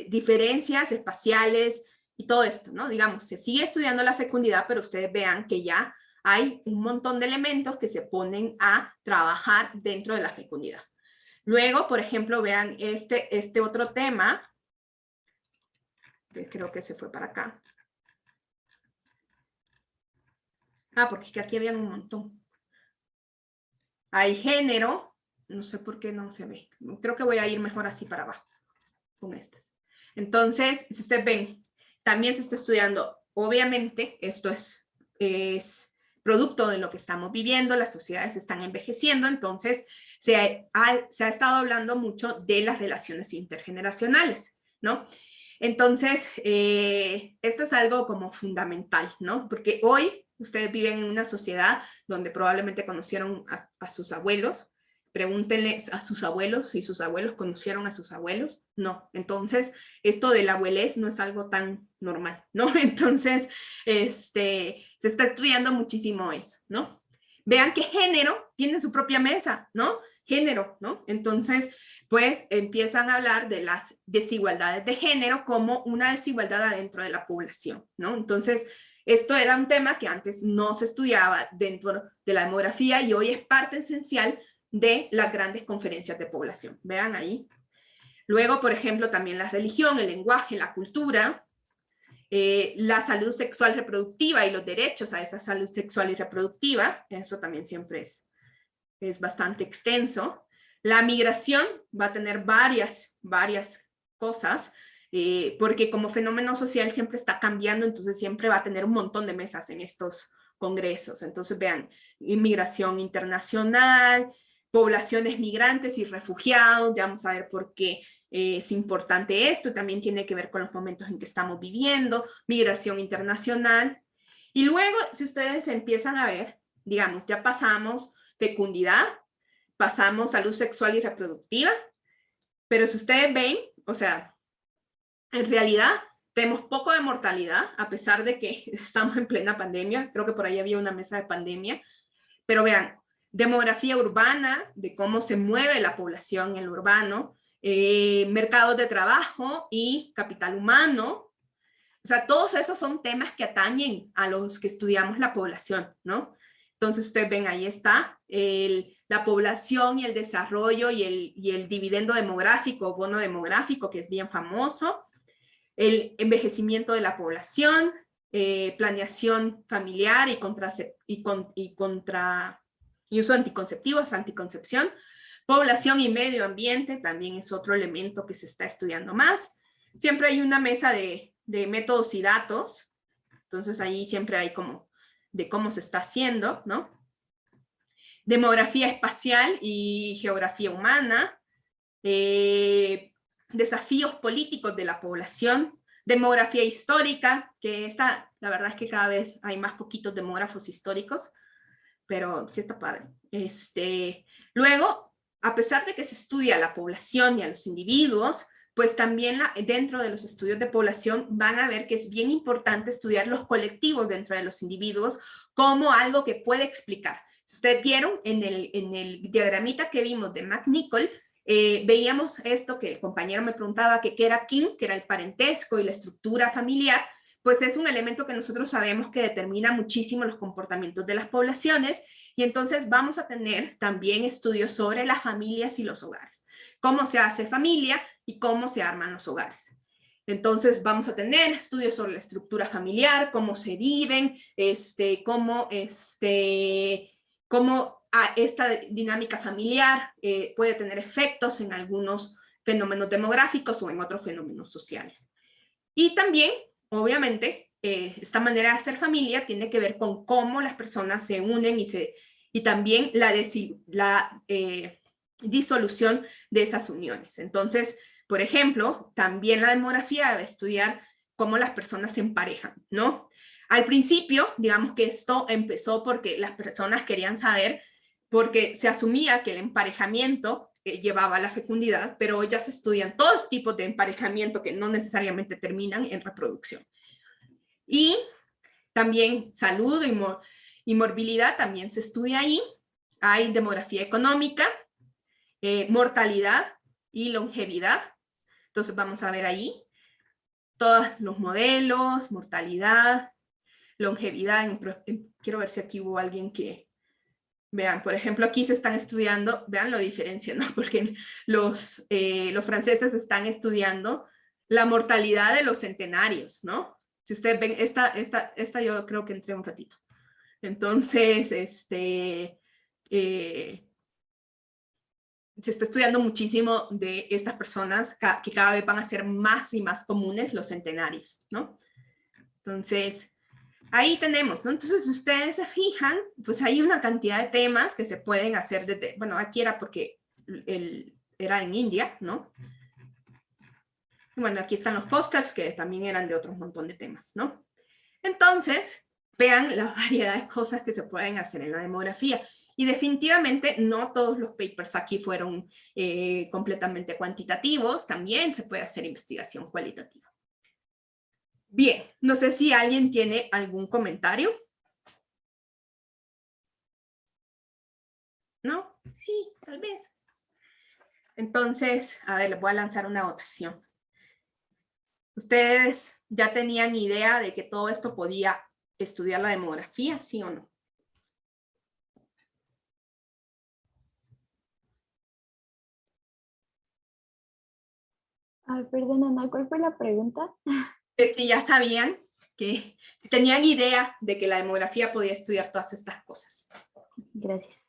A: diferencias espaciales y todo esto, ¿no? Digamos, se sigue estudiando la fecundidad, pero ustedes vean que ya hay un montón de elementos que se ponen a trabajar dentro de la fecundidad. Luego, por ejemplo, vean este otro tema, que creo que se fue para acá. Porque es que aquí había un montón. Hay género, no sé por qué no se ve. Creo que voy a ir mejor así para abajo, con estas. Entonces, si ustedes ven, también se está estudiando, obviamente, esto es producto de lo que estamos viviendo, las sociedades están envejeciendo, entonces se ha estado hablando mucho de las relaciones intergeneracionales, ¿no? Entonces, esto es algo como fundamental, ¿no? Porque hoy ustedes viven en una sociedad donde probablemente conocieron a sus abuelos. Pregúntenles a sus abuelos si sus abuelos conocieron a sus abuelos. No. Entonces, esto de la abuelez no es algo tan normal, ¿no? Entonces, se está estudiando muchísimo eso, ¿no? Vean que género tiene su propia mesa, ¿no? Género, ¿no? Entonces, pues empiezan a hablar de las desigualdades de género como una desigualdad adentro de la población, ¿no? Entonces, esto era un tema que antes no se estudiaba dentro de la demografía y hoy es parte esencial de las grandes conferencias de población. Vean ahí. Luego, por ejemplo, también la religión, el lenguaje, la cultura, la salud sexual reproductiva y los derechos a esa salud sexual y reproductiva. Eso también siempre es bastante extenso. La migración va a tener varias cosas, porque como fenómeno social siempre está cambiando, entonces siempre va a tener un montón de mesas en estos congresos. Entonces vean, inmigración internacional, poblaciones migrantes y refugiados, ya vamos a ver por qué es importante esto, también tiene que ver con los momentos en que estamos viviendo, migración internacional. Y luego, si ustedes empiezan a ver, digamos, ya pasamos fecundidad, pasamos salud sexual y reproductiva, pero si ustedes ven, o sea, en realidad tenemos poco de mortalidad, a pesar de que estamos en plena pandemia, creo que por ahí había una mesa de pandemia, pero vean, demografía urbana, de cómo se mueve la población en lo urbano, mercados de trabajo y capital humano, o sea, todos esos son temas que atañen a los que estudiamos la población, ¿no? Entonces, ustedes ven, ahí está la población y el desarrollo y el dividendo demográfico, bono demográfico, que es bien famoso, el envejecimiento de la población, planeación familiar y uso de anticonceptivos, anticoncepción, población y medio ambiente, también es otro elemento que se está estudiando más. Siempre hay una mesa de métodos y datos, entonces ahí siempre hay como de cómo se está haciendo, ¿no? Demografía espacial y geografía humana, desafíos políticos de la población, demografía histórica, que esta, la verdad es que cada vez hay más poquitos demógrafos históricos, pero sí está padre. Luego, a pesar de que se estudia a la población y a los individuos, pues también dentro de los estudios de población van a ver que es bien importante estudiar los colectivos dentro de los individuos como algo que puede explicar. Si ustedes vieron en el diagramita que vimos de McNichol, veíamos esto que el compañero me preguntaba, que qué era kin, que era el parentesco y la estructura familiar, pues es un elemento que nosotros sabemos que determina muchísimo los comportamientos de las poblaciones, y entonces vamos a tener también estudios sobre las familias y los hogares, cómo se hace familia y cómo se arman los hogares. Entonces vamos a tener estudios sobre la estructura familiar, cómo se viven, cómo esta dinámica familiar puede tener efectos en algunos fenómenos demográficos o en otros fenómenos sociales. Y también, obviamente, esta manera de hacer familia tiene que ver con cómo las personas se unen y también la disolución de esas uniones. Entonces, por ejemplo, también la demografía va a estudiar cómo las personas se emparejan, ¿no? Al principio, digamos que esto empezó porque las personas querían saber, porque se asumía que el emparejamiento llevaba a la fecundidad, pero ya se estudian todos tipos de emparejamiento que no necesariamente terminan en reproducción. Y también salud y morbilidad también se estudia ahí. Hay demografía económica, mortalidad y longevidad. Entonces vamos a ver ahí todos los modelos, mortalidad, longevidad. Quiero ver si aquí hubo alguien que... Vean, por ejemplo, aquí se están estudiando, vean la diferencia, ¿no? Porque los franceses están estudiando la mortalidad de los centenarios, ¿no? Si ustedes ven, esta yo creo que entré un ratito. Entonces, se está estudiando muchísimo de estas personas que cada vez van a ser más y más comunes, los centenarios, ¿no? Entonces, ahí tenemos, ¿no? Entonces, si ustedes se fijan, pues hay una cantidad de temas que se pueden hacer desde, bueno, aquí era porque era en India, ¿no? Bueno, aquí están los pósters que también eran de otro montón de temas, ¿no? Entonces, vean la variedad de cosas que se pueden hacer en la demografía. Y definitivamente no todos los papers aquí fueron completamente cuantitativos, también se puede hacer investigación cualitativa. Bien, no sé si alguien tiene algún comentario. ¿No? Sí, tal vez. Entonces, a ver, les voy a lanzar una votación. ¿Ustedes ya tenían idea de que todo esto podía estudiar la demografía, sí o no?
F: Ay, perdón, Ana, ¿cuál fue la pregunta?
A: Si ya sabían, que tenían idea de que la demografía podía estudiar todas estas cosas.
F: Gracias.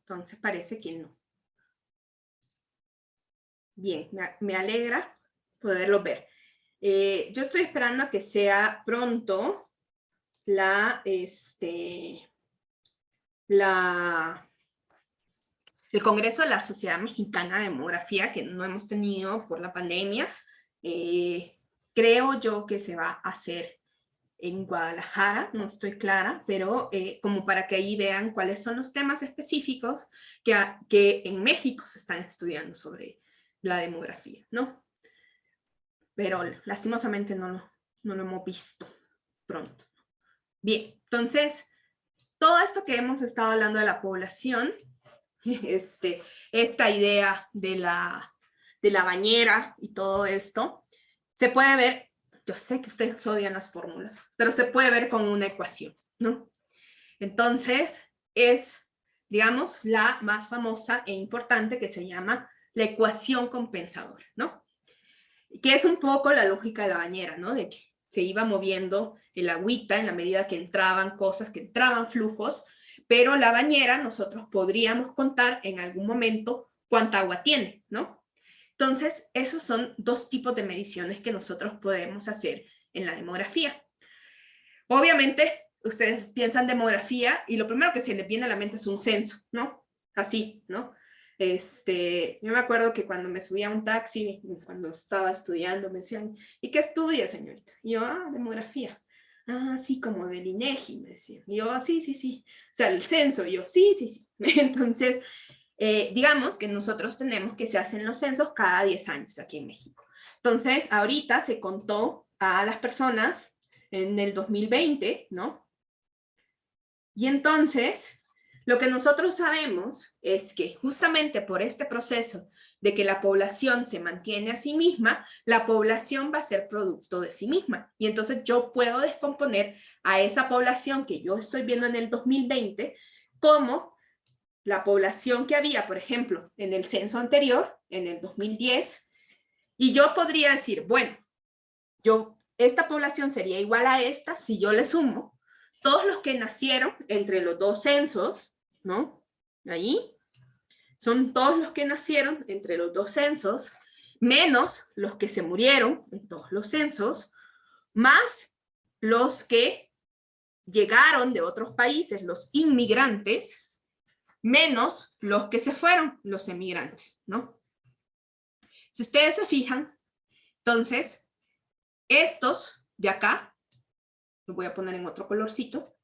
A: Entonces parece que no. Bien, me alegra poderlo ver. Yo estoy esperando a que sea pronto el Congreso de la Sociedad Mexicana de Demografía, que no hemos tenido por la pandemia. Creo yo que se va a hacer en Guadalajara, no estoy clara, pero como para que ahí vean cuáles son los temas específicos que en México se están estudiando sobre la demografía, ¿no? Pero lastimosamente no lo hemos visto pronto. Bien, entonces, todo esto que hemos estado hablando de la población, esta idea de la bañera y todo esto, se puede ver, yo sé que ustedes odian las fórmulas, pero se puede ver con una ecuación, ¿no? Entonces, es, digamos, la más famosa e importante, que se llama la ecuación compensadora, ¿no? Que es un poco la lógica de la bañera, ¿no? De que se iba moviendo el agüita en la medida que entraban cosas, que entraban flujos, pero la bañera nosotros podríamos contar en algún momento cuánta agua tiene, ¿no? Entonces, esos son dos tipos de mediciones que nosotros podemos hacer en la demografía. Obviamente, ustedes piensan demografía y lo primero que se les viene a la mente es un censo, ¿no? Así, ¿no? Yo me acuerdo que cuando me subía a un taxi, cuando estaba estudiando, me decían, ¿y qué estudia, señorita? Y yo, demografía. Ah, sí, como del INEGI, me decían. Y yo, sí, sí, sí. O sea, el censo. Y yo, sí, sí, sí. Entonces, digamos que nosotros tenemos que se hacen los censos cada 10 años aquí en México. Entonces, ahorita se contó a las personas en el 2020, ¿no? Y entonces, lo que nosotros sabemos es que justamente por este proceso de que la población se mantiene a sí misma, la población va a ser producto de sí misma. Y entonces yo puedo descomponer a esa población que yo estoy viendo en el 2020 como la población que había, por ejemplo, en el censo anterior, en el 2010, y yo podría decir, bueno, esta población sería igual a esta si yo le sumo todos los que nacieron entre los dos censos, ¿no? Ahí son todos los que nacieron entre los dos censos, menos los que se murieron en todos los censos, más los que llegaron de otros países, los inmigrantes, menos los que se fueron, los emigrantes, ¿no? Si ustedes se fijan, entonces, estos de acá, lo voy a poner en otro colorcito.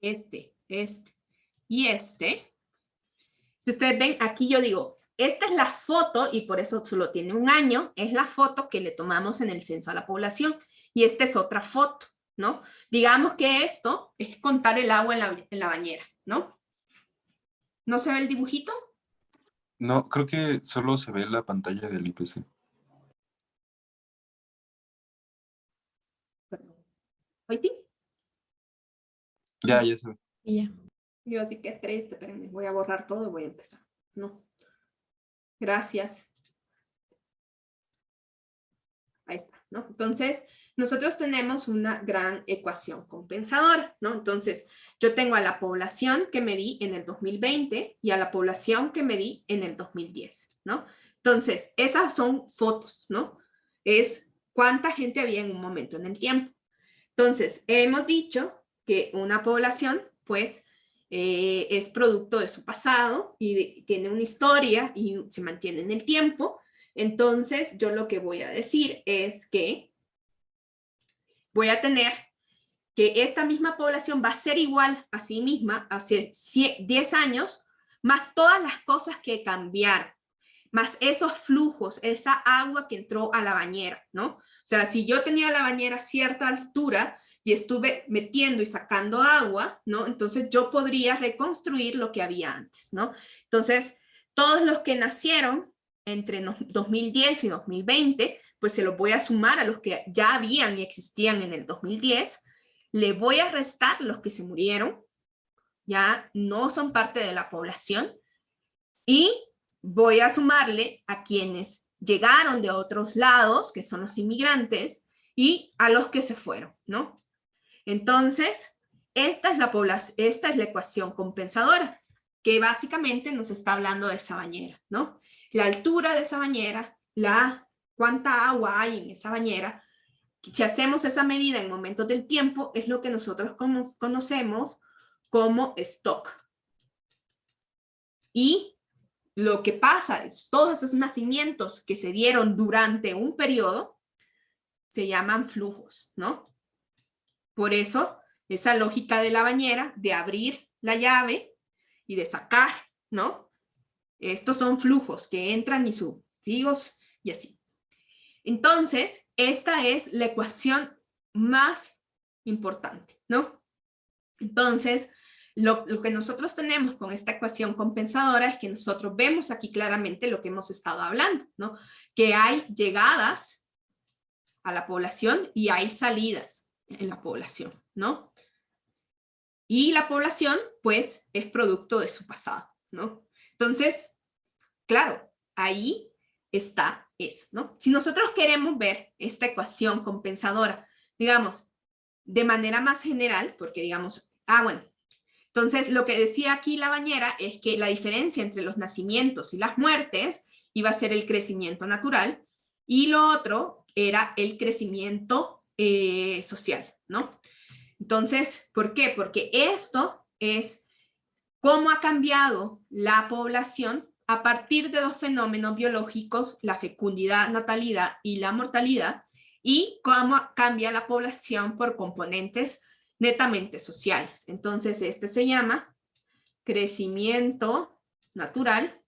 A: Este y este. Si ustedes ven, aquí yo digo, esta es la foto, y por eso solo tiene un año, es la foto que le tomamos en el censo a la población, y esta es otra foto, ¿no? Digamos que esto es contar el agua en la bañera, ¿no? ¿No se ve el dibujito?
D: No, creo que solo se ve la pantalla del IPC.
A: Perdón. ¿Hoy sí?
D: Ya se ve.
E: Y ya.
A: Yo así que triste, pero me voy a borrar todo y voy a empezar. No. Gracias. Ahí está, ¿no? Entonces, nosotros tenemos una gran ecuación compensadora, ¿no? Entonces, yo tengo a la población que medí en el 2020 y a la población que medí en el 2010, ¿no? Entonces, esas son fotos, ¿no? Es cuánta gente había en un momento en el tiempo. Entonces, hemos dicho que una población, pues, es producto de su pasado y tiene una historia y se mantiene en el tiempo. Entonces, yo lo que voy a decir es que voy a tener que esta misma población va a ser igual a sí misma hace 10 años, más todas las cosas que cambiaron, más esos flujos, esa agua que entró a la bañera, ¿no? O sea, si yo tenía la bañera a cierta altura y estuve metiendo y sacando agua, ¿no? Entonces yo podría reconstruir lo que había antes, ¿no? Entonces, todos los que nacieron entre 2010 y 2020, pues se los voy a sumar a los que ya habían y existían en el 2010, le voy a restar los que se murieron, ya no son parte de la población, y voy a sumarle a quienes llegaron de otros lados, que son los inmigrantes, y a los que se fueron, ¿no? Entonces, esta es la ecuación compensadora, que básicamente nos está hablando de esa bañera, ¿no? La altura de esa bañera, cuánta agua hay en esa bañera. Si hacemos esa medida en momentos del tiempo, es lo que nosotros conocemos como stock. Y lo que pasa es todos esos nacimientos que se dieron durante un periodo se llaman flujos, ¿no? Por eso, esa lógica de la bañera, de abrir la llave y de sacar, ¿no? Estos son flujos que entran y suben, digos y así. Entonces, esta es la ecuación más importante, ¿no? Entonces, lo que nosotros tenemos con esta ecuación compensadora es que nosotros vemos aquí claramente lo que hemos estado hablando, ¿no? Que hay llegadas a la población y hay salidas en la población, ¿no? Y la población, pues, es producto de su pasado, ¿no? Entonces, claro, ahí está eso, ¿no? Si nosotros queremos ver esta ecuación compensadora, digamos, de manera más general, porque digamos, bueno, entonces lo que decía aquí la bañera es que la diferencia entre los nacimientos y las muertes iba a ser el crecimiento natural, y lo otro era el crecimiento social, ¿no? Entonces, ¿por qué? Porque esto es cómo ha cambiado la población a partir de dos fenómenos biológicos, la fecundidad, natalidad y la mortalidad, y cómo cambia la población por componentes netamente sociales. Entonces, este se llama crecimiento natural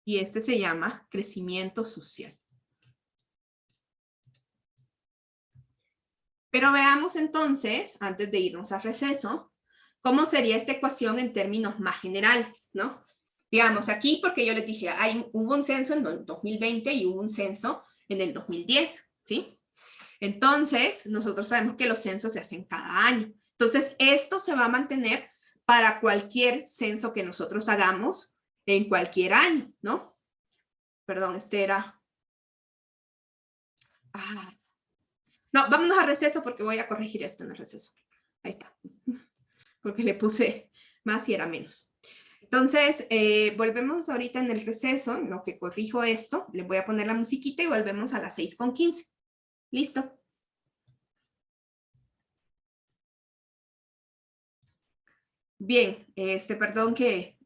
A: y este se llama crecimiento social. Pero veamos entonces, antes de irnos a receso, cómo sería esta ecuación en términos más generales, ¿no? Digamos aquí, porque yo les dije, hubo un censo en el 2020 y hubo un censo en el 2010, ¿sí? Entonces, nosotros sabemos que los censos se hacen cada año. Entonces, esto se va a mantener para cualquier censo que nosotros hagamos en cualquier año, ¿no? Perdón, este era... No, vámonos a receso porque voy a corregir esto en el receso. Ahí está. Porque le puse más y era menos. Entonces, volvemos ahorita en el receso, en lo que corrijo esto. Le voy a poner la musiquita y volvemos a las 6:15. ¿Listo? Bien, perdón que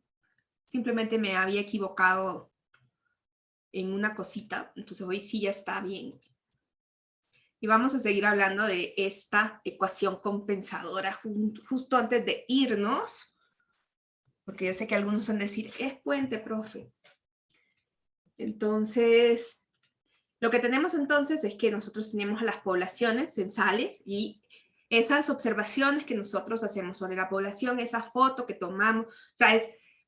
A: simplemente me había equivocado en una cosita. Entonces hoy sí ya está bien. Y vamos a seguir hablando de esta ecuación compensadora justo antes de irnos. Porque yo sé que algunos van a decir, es puente, profe. Entonces, lo que tenemos entonces es que nosotros tenemos a las poblaciones censales y esas observaciones que nosotros hacemos sobre la población, esa foto que tomamos, o sea,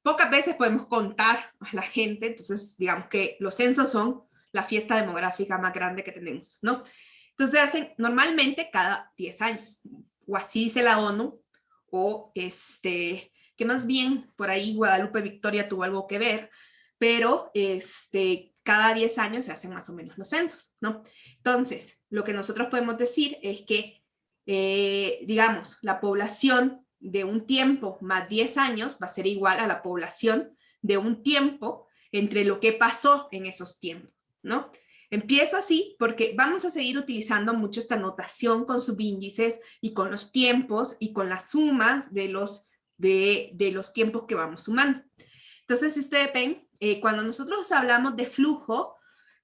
A: pocas veces podemos contar a la gente, entonces digamos que los censos son la fiesta demográfica más grande que tenemos, ¿no? Entonces se hacen normalmente cada 10 años, o así dice la ONU, o que más bien por ahí Guadalupe Victoria tuvo algo que ver, pero cada 10 años se hacen más o menos los censos, ¿no? Entonces, lo que nosotros podemos decir es que, digamos, la población de un tiempo más 10 años va a ser igual a la población de un tiempo entre lo que pasó en esos tiempos, ¿no? Empiezo así porque vamos a seguir utilizando mucho esta notación con subíndices y con los tiempos y con las sumas de los tiempos que vamos sumando. Entonces, si ustedes ven, cuando nosotros hablamos de flujo,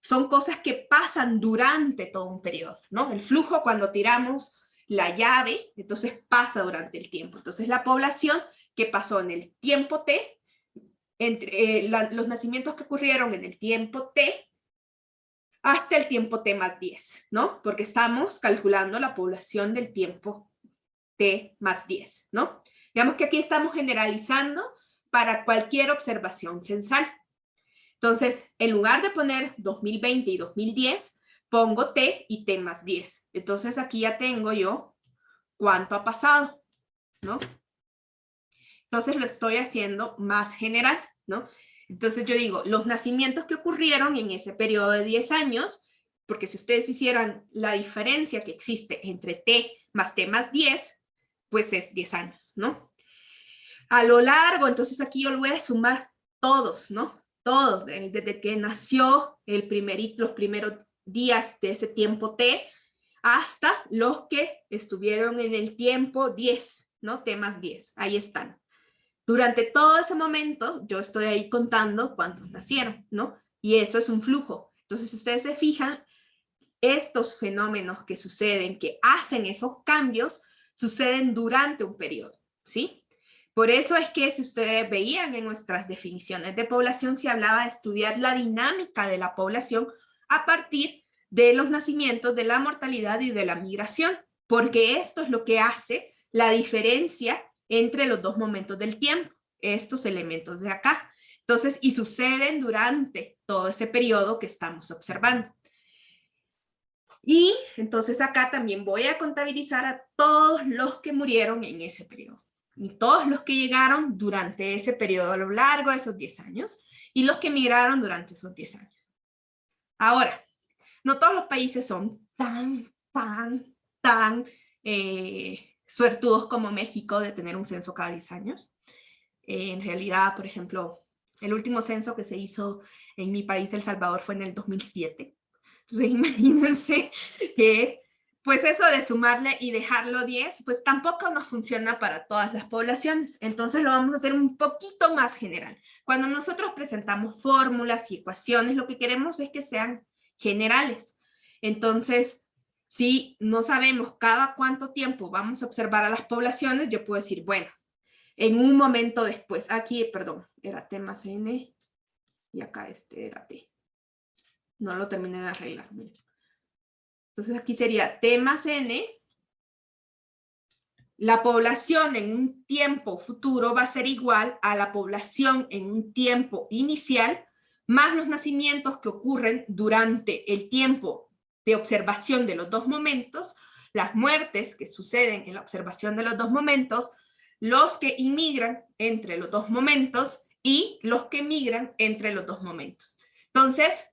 A: son cosas que pasan durante todo un periodo, ¿no? El flujo, cuando tiramos la llave, entonces pasa durante el tiempo. Entonces, la población que pasó en el tiempo T, entre los nacimientos que ocurrieron en el tiempo T, hasta el tiempo T más 10, ¿no? Porque estamos calculando la población del tiempo T más 10, ¿no? Digamos que aquí estamos generalizando para cualquier observación censal. Entonces, en lugar de poner 2020 y 2010, pongo T y T más 10. Entonces, aquí ya tengo yo cuánto ha pasado, ¿no? Entonces, lo estoy haciendo más general, ¿no? Entonces, yo digo, los nacimientos que ocurrieron en ese periodo de 10 años, porque si ustedes hicieran la diferencia que existe entre T más T más 10, pues es 10 años, ¿no? A lo largo, entonces aquí yo lo voy a sumar todos, ¿no? Todos, desde que nació los primeros días de ese tiempo T, hasta los que estuvieron en el tiempo 10, ¿no? T más 10, ahí están. Durante todo ese momento, yo estoy ahí contando cuántos nacieron, ¿no? Y eso es un flujo. Entonces, si ustedes se fijan, estos fenómenos que suceden, que hacen esos cambios, suceden durante un periodo, ¿sí? Por eso es que si ustedes veían en nuestras definiciones de población, se hablaba de estudiar la dinámica de la población a partir de los nacimientos, de la mortalidad y de la migración, porque esto es lo que hace la diferencia entre los dos momentos del tiempo, estos elementos de acá. Entonces, y suceden durante todo ese periodo que estamos observando. Y entonces acá también voy a contabilizar a todos los que murieron en ese periodo. Y todos los que llegaron durante ese periodo a lo largo de esos 10 años y los que migraron durante esos 10 años. Ahora, no todos los países son tan suertudos como México de tener un censo cada 10 años. En realidad, por ejemplo, el último censo que se hizo en mi país, El Salvador, fue en el 2007. Entonces, imagínense que, pues eso de sumarle y dejarlo 10, pues tampoco nos funciona para todas las poblaciones. Entonces lo vamos a hacer un poquito más general. Cuando nosotros presentamos fórmulas y ecuaciones, lo que queremos es que sean generales. Entonces, si no sabemos cada cuánto tiempo vamos a observar a las poblaciones, yo puedo decir, bueno, en un momento después, aquí, perdón, era T más N, y acá este era T. No lo terminé de arreglar, miren. Entonces aquí sería T más N. La población en un tiempo futuro va a ser igual a la población en un tiempo inicial, más los nacimientos que ocurren durante el tiempo de observación de los dos momentos, las muertes que suceden en la observación de los dos momentos, los que inmigran entre los dos momentos y los que migran entre los dos momentos. Entonces,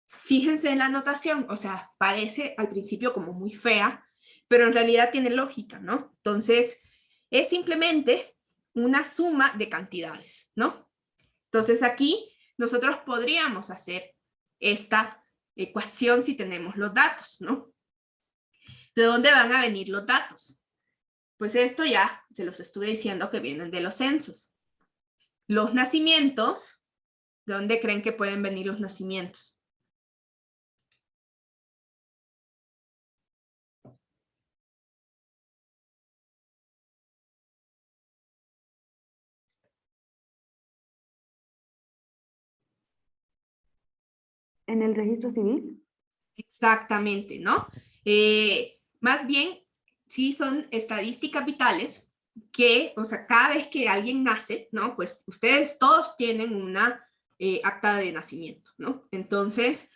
A: fíjense en la anotación, o sea, parece al principio como muy fea, pero en realidad tiene lógica, ¿no? Entonces, es simplemente una suma de cantidades, ¿no? Entonces aquí nosotros podríamos hacer esta ecuación si tenemos los datos, ¿no? ¿De dónde van a venir los datos? Pues esto ya se los estuve diciendo que vienen de los censos. Los nacimientos, ¿de dónde creen que pueden venir los nacimientos?
F: ¿En el registro civil?
A: Exactamente, ¿no? Más bien, sí son estadísticas vitales que, o sea, cada vez que alguien nace, ¿no? Pues ustedes todos tienen una acta de nacimiento, ¿no? Entonces,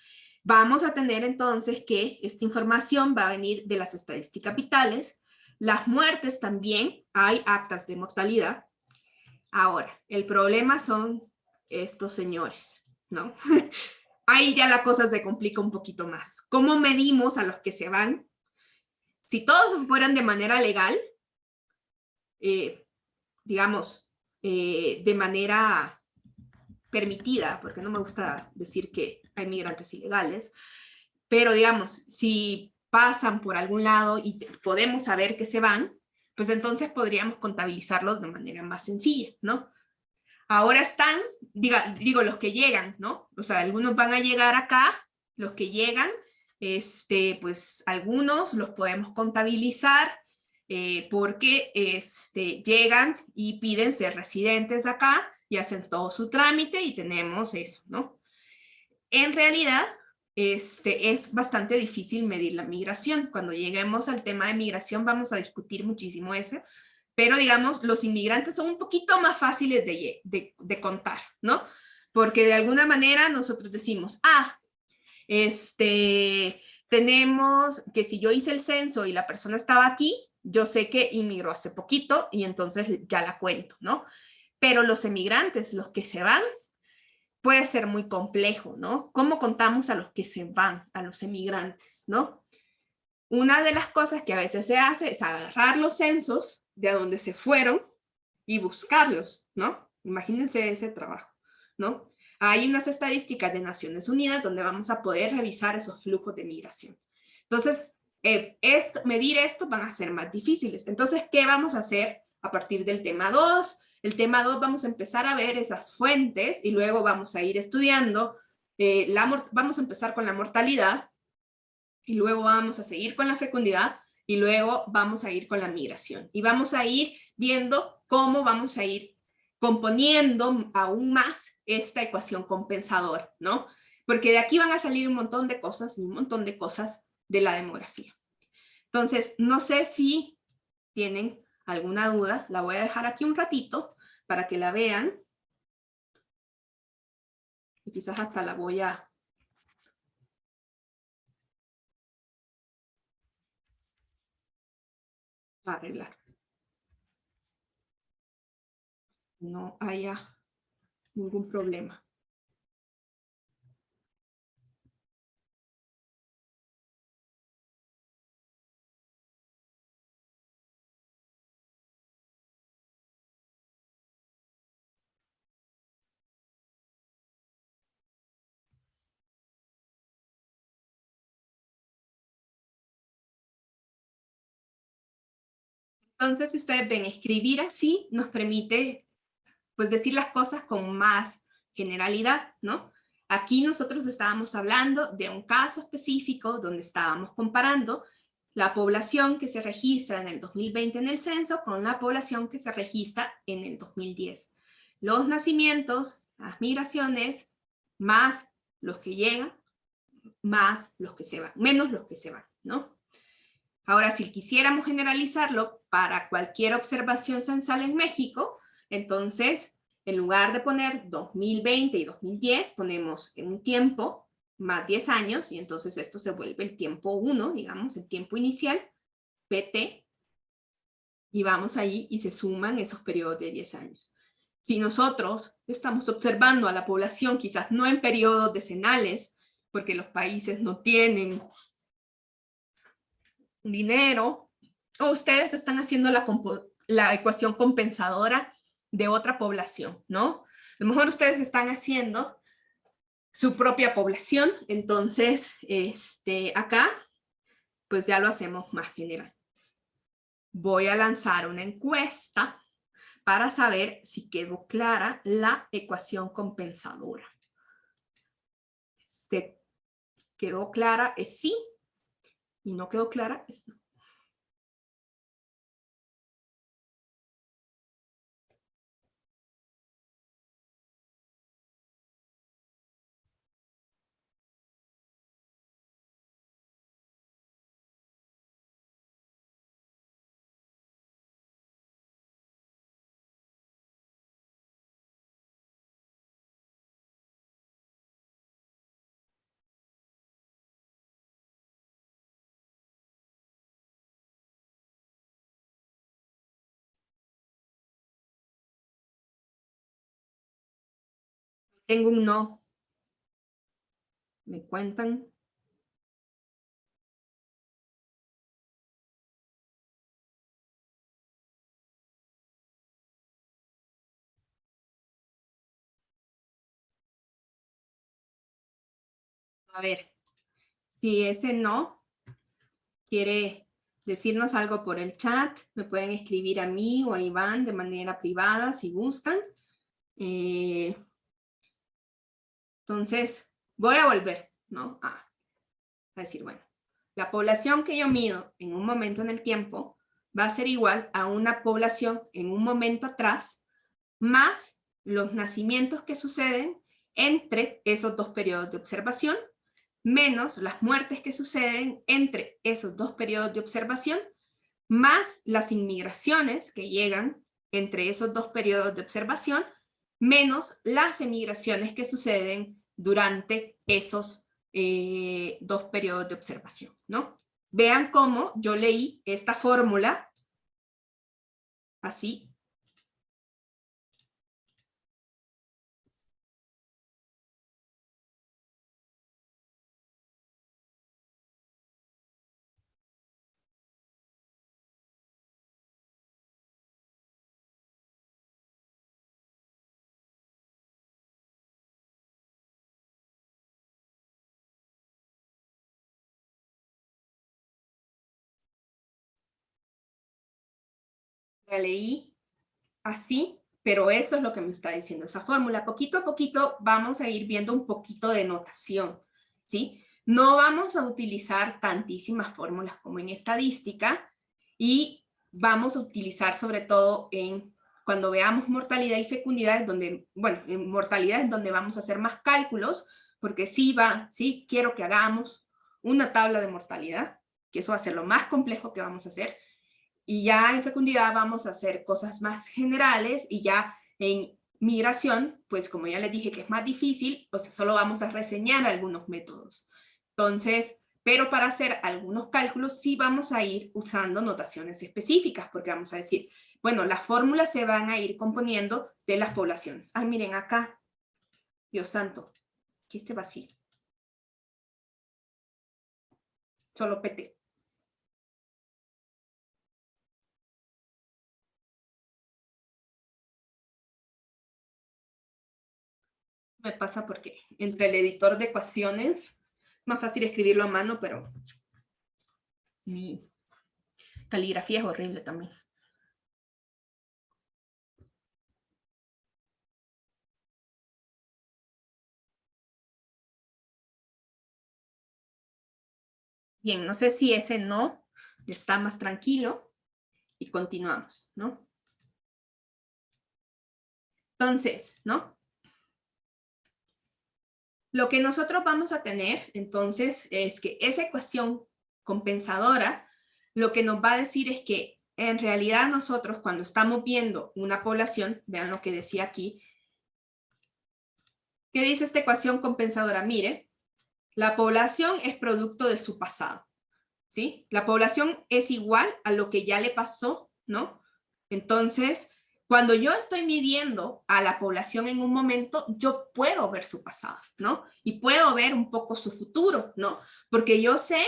A: vamos a tener entonces que esta información va a venir de las estadísticas vitales. Las muertes también, hay actas de mortalidad. Ahora, el problema son estos señores, ¿no? Ahí ya la cosa se complica un poquito más. ¿Cómo medimos a los que se van? Si todos fueran de manera legal, digamos, de manera permitida, porque no me gusta decir que hay migrantes ilegales, pero digamos, si pasan por algún lado y podemos saber que se van, pues entonces podríamos contabilizarlos de manera más sencilla, ¿no? Ahora están, digo, los que llegan, ¿no? O sea, algunos van a llegar acá, los que llegan, pues algunos los podemos contabilizar porque llegan y piden ser residentes acá y hacen todo su trámite y tenemos eso, ¿no? En realidad, es bastante difícil medir la migración. Cuando lleguemos al tema de migración vamos a discutir muchísimo eso, pero digamos, los inmigrantes son un poquito más fáciles de contar, ¿no? Porque de alguna manera nosotros decimos, tenemos que si yo hice el censo y la persona estaba aquí, yo sé que inmigró hace poquito y entonces ya la cuento, ¿no? Pero los emigrantes, los que se van, puede ser muy complejo, ¿no? ¿Cómo contamos a los que se van, a los emigrantes, ¿no? Una de las cosas que a veces se hace es agarrar los censos de a donde se fueron y buscarlos, ¿no? Imagínense ese trabajo, ¿no? Hay unas estadísticas de Naciones Unidas donde vamos a poder revisar esos flujos de migración. Entonces, medir esto van a ser más difíciles. Entonces, ¿qué vamos a hacer a partir del tema 2? El tema 2 vamos a empezar a ver esas fuentes y luego vamos a ir estudiando, vamos a empezar con la mortalidad y luego vamos a seguir con la fecundidad y luego vamos a ir con la migración. Y vamos a ir viendo cómo vamos a ir componiendo aún más esta ecuación compensadora, ¿no? Porque de aquí van a salir un montón de cosas y un montón de cosas de la demografía. Entonces, no sé si tienen alguna duda, la voy a dejar aquí un ratito para que la vean. Y quizás hasta la voy a arreglar. No haya ningún problema. Entonces, si ustedes ven, escribir así nos permite pues decir las cosas con más generalidad, ¿no? Aquí nosotros estábamos hablando de un caso específico donde estábamos comparando la población que se registra en el 2020 en el censo con la población que se registra en el 2010. Los nacimientos, las migraciones, más los que llegan, más los que se van, menos los que se van, ¿no? Ahora, si quisiéramos generalizarlo para cualquier observación censal en México, entonces, en lugar de poner 2020 y 2010, ponemos en un tiempo más 10 años, y entonces esto se vuelve el tiempo 1, digamos, el tiempo inicial, PT, y vamos ahí y se suman esos periodos de 10 años. Si nosotros estamos observando a la población, quizás no en periodos decenales, porque los países no tienen dinero, o ustedes están haciendo la ecuación compensadora de otra población, ¿no? A lo mejor ustedes están haciendo su propia población, entonces acá pues ya lo hacemos más general. Voy a lanzar una encuesta para saber si quedó clara la ecuación compensadora. ¿Se quedó clara? Es sí. Y no quedó clara, es no. Tengo un no. ¿Me cuentan? A ver, si ese no quiere decirnos algo por el chat, me pueden escribir a mí o a Iván de manera privada si gustan. Entonces, voy a volver, ¿no? A decir, bueno, la población que yo mido en un momento en el tiempo va a ser igual a una población en un momento atrás, más los nacimientos que suceden entre esos dos periodos de observación, menos las muertes que suceden entre esos dos periodos de observación, más las inmigraciones que llegan entre esos dos periodos de observación, menos las emigraciones que suceden durante esos dos periodos de observación, ¿no? Vean cómo yo leí esta fórmula así. La leí así, pero eso es lo que me está diciendo esa fórmula. Poquito a poquito vamos a ir viendo un poquito de notación, ¿sí? No vamos a utilizar tantísimas fórmulas como en estadística y vamos a utilizar sobre todo cuando veamos mortalidad y fecundidad, donde, bueno, en mortalidad es donde vamos a hacer más cálculos, porque sí quiero que hagamos una tabla de mortalidad, que eso va a ser lo más complejo que vamos a hacer. Y ya en fecundidad vamos a hacer cosas más generales y ya en migración, pues como ya les dije que es más difícil, pues solo vamos a reseñar algunos métodos. Entonces, pero para hacer algunos cálculos sí vamos a ir usando notaciones específicas, porque vamos a decir, bueno, las fórmulas se van a ir componiendo de las poblaciones. Ah, miren acá, Dios santo, aquí este vacío. Solo PT. Me pasa porque entre el editor de ecuaciones, más fácil escribirlo a mano, pero mi caligrafía es horrible también. Bien, no sé si ese no está más tranquilo y continuamos, ¿no? Entonces, ¿no? Lo que nosotros vamos a tener, entonces, es que esa ecuación compensadora, lo que nos va a decir es que en realidad nosotros cuando estamos viendo una población, vean lo que decía aquí, ¿qué dice esta ecuación compensadora? Mire, la población es producto de su pasado, ¿sí? La población es igual a lo que ya le pasó, ¿no? Entonces, cuando yo estoy midiendo a la población en un momento, yo puedo ver su pasado, ¿no? Y puedo ver un poco su futuro, ¿no? Porque yo sé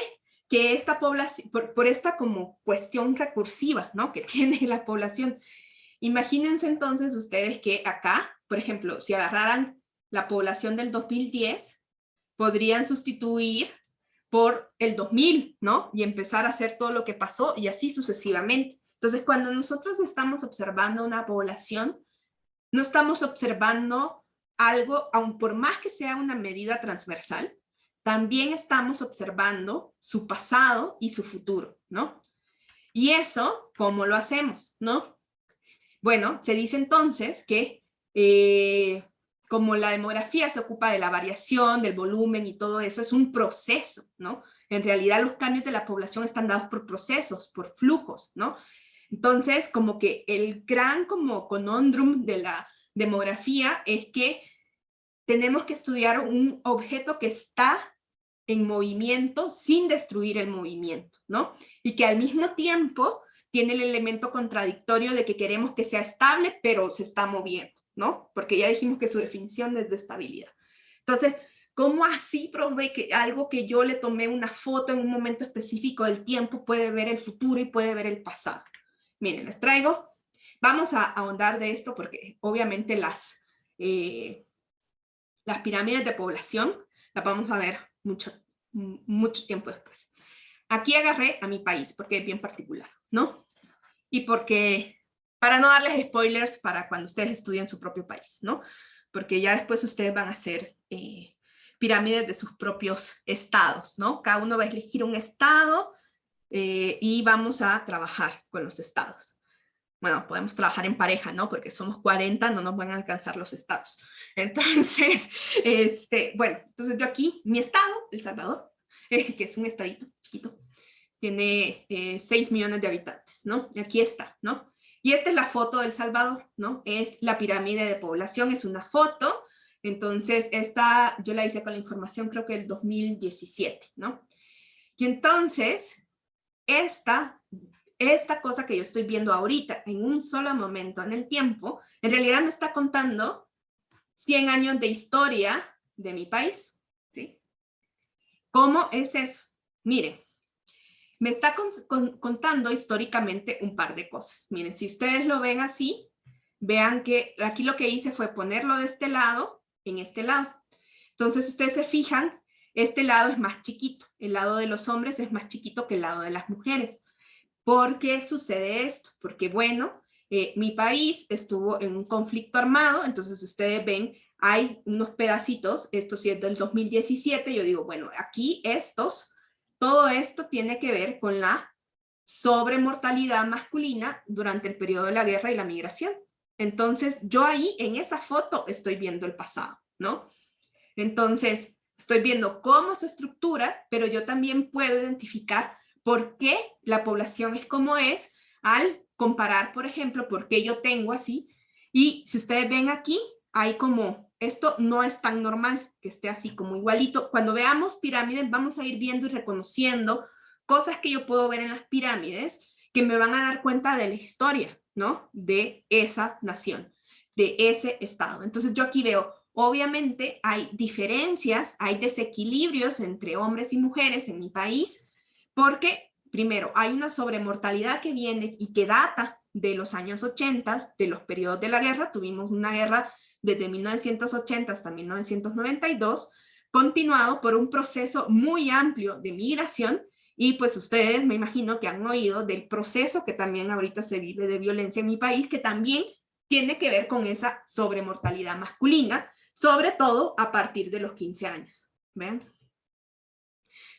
A: que esta población, por esta como cuestión recursiva, ¿no? Que tiene la población. Imagínense entonces ustedes que acá, por ejemplo, si agarraran la población del 2010, podrían sustituir por el 2000, ¿no? Y empezar a hacer todo lo que pasó y así sucesivamente. Entonces, cuando nosotros estamos observando una población, no estamos observando algo, aun por más que sea una medida transversal, también estamos observando su pasado y su futuro, ¿no? Y eso, ¿cómo lo hacemos, no? Bueno, se dice entonces que como la demografía se ocupa de la variación, del volumen y todo eso, es un proceso, ¿no? En realidad los cambios de la población están dados por procesos, por flujos, ¿no? Entonces, como que el gran como conundrum de la demografía es que tenemos que estudiar un objeto que está en movimiento sin destruir el movimiento, ¿no? Y que al mismo tiempo tiene el elemento contradictorio de que queremos que sea estable, pero se está moviendo, ¿no? Porque ya dijimos que su definición es de estabilidad. Entonces, ¿cómo así probé que algo que yo le tomé una foto en un momento específico del tiempo puede ver el futuro y puede ver el pasado? Miren, les traigo, vamos a ahondar de esto porque obviamente las pirámides de población las vamos a ver mucho tiempo después. Aquí agarré a mi país porque es bien particular, ¿no? Y porque, para no darles spoilers para cuando ustedes estudien su propio país, ¿no? Porque ya después ustedes van a hacer pirámides de sus propios estados, ¿no? Cada uno va a elegir un estado y vamos a trabajar con los estados. Bueno, podemos trabajar en pareja, ¿no? Porque somos 40, no nos van a alcanzar los estados. Entonces, bueno, entonces yo aquí, mi estado, El Salvador, que es un estadito chiquito, tiene 6 millones de habitantes, ¿no? Y aquí está, ¿no? Y esta es la foto de El Salvador, ¿no? Es la pirámide de población, es una foto. Entonces, esta yo la hice con la información, creo que el 2017, ¿no? Y entonces, esta cosa que yo estoy viendo ahorita en un solo momento en el tiempo, en realidad me está contando 100 años de historia de mi país, ¿sí? ¿Cómo es eso? Miren, me está contando históricamente un par de cosas. Miren, si ustedes lo ven así, vean que aquí lo que hice fue ponerlo de este lado en este lado. Entonces, ustedes se fijan, este lado es más chiquito. El lado de los hombres es más chiquito que el lado de las mujeres. ¿Por qué sucede esto? Porque, bueno, mi país estuvo en un conflicto armado, entonces ustedes ven, hay unos pedacitos, esto sí es del 2017, yo digo, bueno, aquí todo esto tiene que ver con la sobremortalidad masculina durante el periodo de la guerra y la migración. Entonces, yo ahí en esa foto estoy viendo el pasado, ¿no? Entonces, estoy viendo cómo se estructura, pero yo también puedo identificar por qué la población es como es al comparar, por ejemplo, por qué yo tengo así. Y si ustedes ven aquí, hay como, esto no es tan normal que esté así como igualito. Cuando veamos pirámides, vamos a ir viendo y reconociendo cosas que yo puedo ver en las pirámides que me van a dar cuenta de la historia, ¿no? De esa nación, de ese estado. Entonces yo aquí veo, obviamente hay diferencias, hay desequilibrios entre hombres y mujeres en mi país, porque primero hay una sobremortalidad que viene y que data de los años 80, de los periodos de la guerra. Tuvimos una guerra desde 1980 hasta 1992, continuado por un proceso muy amplio de migración. Y pues ustedes me imagino que han oído del proceso que también ahorita se vive de violencia en mi país, que también tiene que ver con esa sobremortalidad masculina, sobre todo a partir de los 15 años. ¿Ven?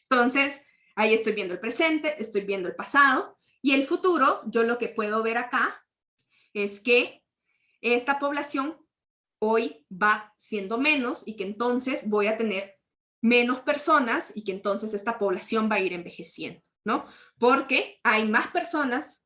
A: Entonces, Ahí estoy viendo el presente, estoy viendo el pasado, y el futuro, yo lo que puedo ver acá es que esta población hoy va siendo menos y que entonces voy a tener menos personas y que entonces esta población va a ir envejeciendo, ¿no? Porque hay más personas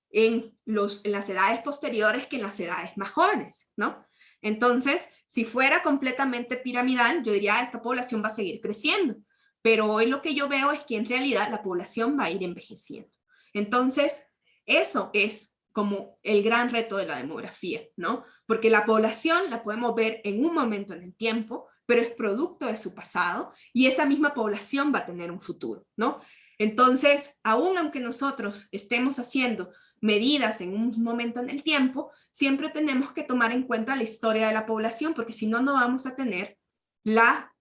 A: en las edades posteriores que en las edades más jóvenes, ¿no? Entonces, si fuera completamente piramidal, yo diría, esta población va a seguir creciendo, pero hoy lo que yo veo es que en realidad la población va a ir envejeciendo. Entonces, eso es como el gran reto de la demografía, ¿no? Porque la población la podemos ver en un momento en el tiempo, pero es producto de su pasado y esa misma población va a tener un futuro, ¿no? Entonces, aún aunque nosotros estemos haciendo medidas en un momento en el tiempo, siempre tenemos que tomar en cuenta la historia de la población, porque si no, no vamos a tener la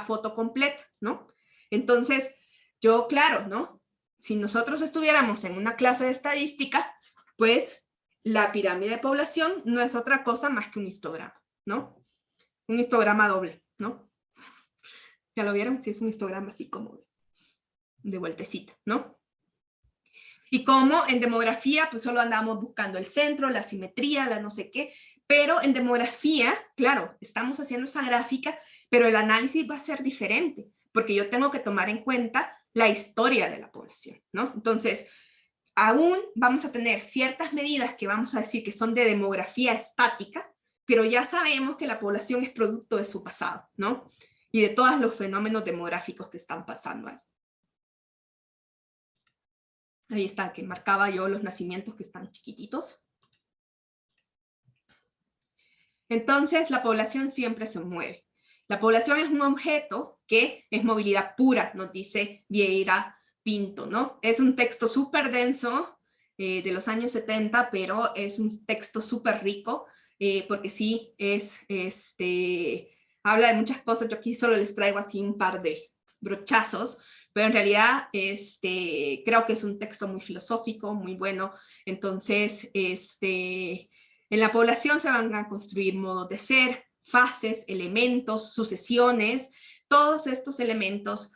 A: foto completa, ¿no? Entonces, yo, claro, ¿no? Si nosotros estuviéramos en una clase de estadística, pues la pirámide de población no es otra cosa más que un histograma, ¿no? Un histograma doble, ¿no? ¿Ya lo vieron? Sí, es un histograma así como de vueltecita, ¿no? Y como en demografía, pues solo andamos buscando el centro, la simetría, la no sé qué, pero en demografía, claro, estamos haciendo esa gráfica, pero el análisis va a ser diferente, porque yo tengo que tomar en cuenta la historia de la población, ¿no? Entonces, aún vamos a tener ciertas medidas que vamos a decir que son de demografía estática, pero ya sabemos que la población es producto de su pasado, ¿no? Y de todos los fenómenos demográficos que están pasando ahí. Ahí está, que marcaba yo los nacimientos que están chiquititos. Entonces, la población siempre se mueve. La población es un objeto que es movilidad pura, nos dice Vieira Pinto, ¿no? Es un texto súper denso de los años 70, pero es un texto súper rico, porque sí, habla de muchas cosas. Yo aquí solo les traigo así un par de brochazos, pero en realidad creo que es un texto muy filosófico, muy bueno. Entonces, en la población se van a construir modos de ser, fases, elementos, sucesiones. Todos estos elementos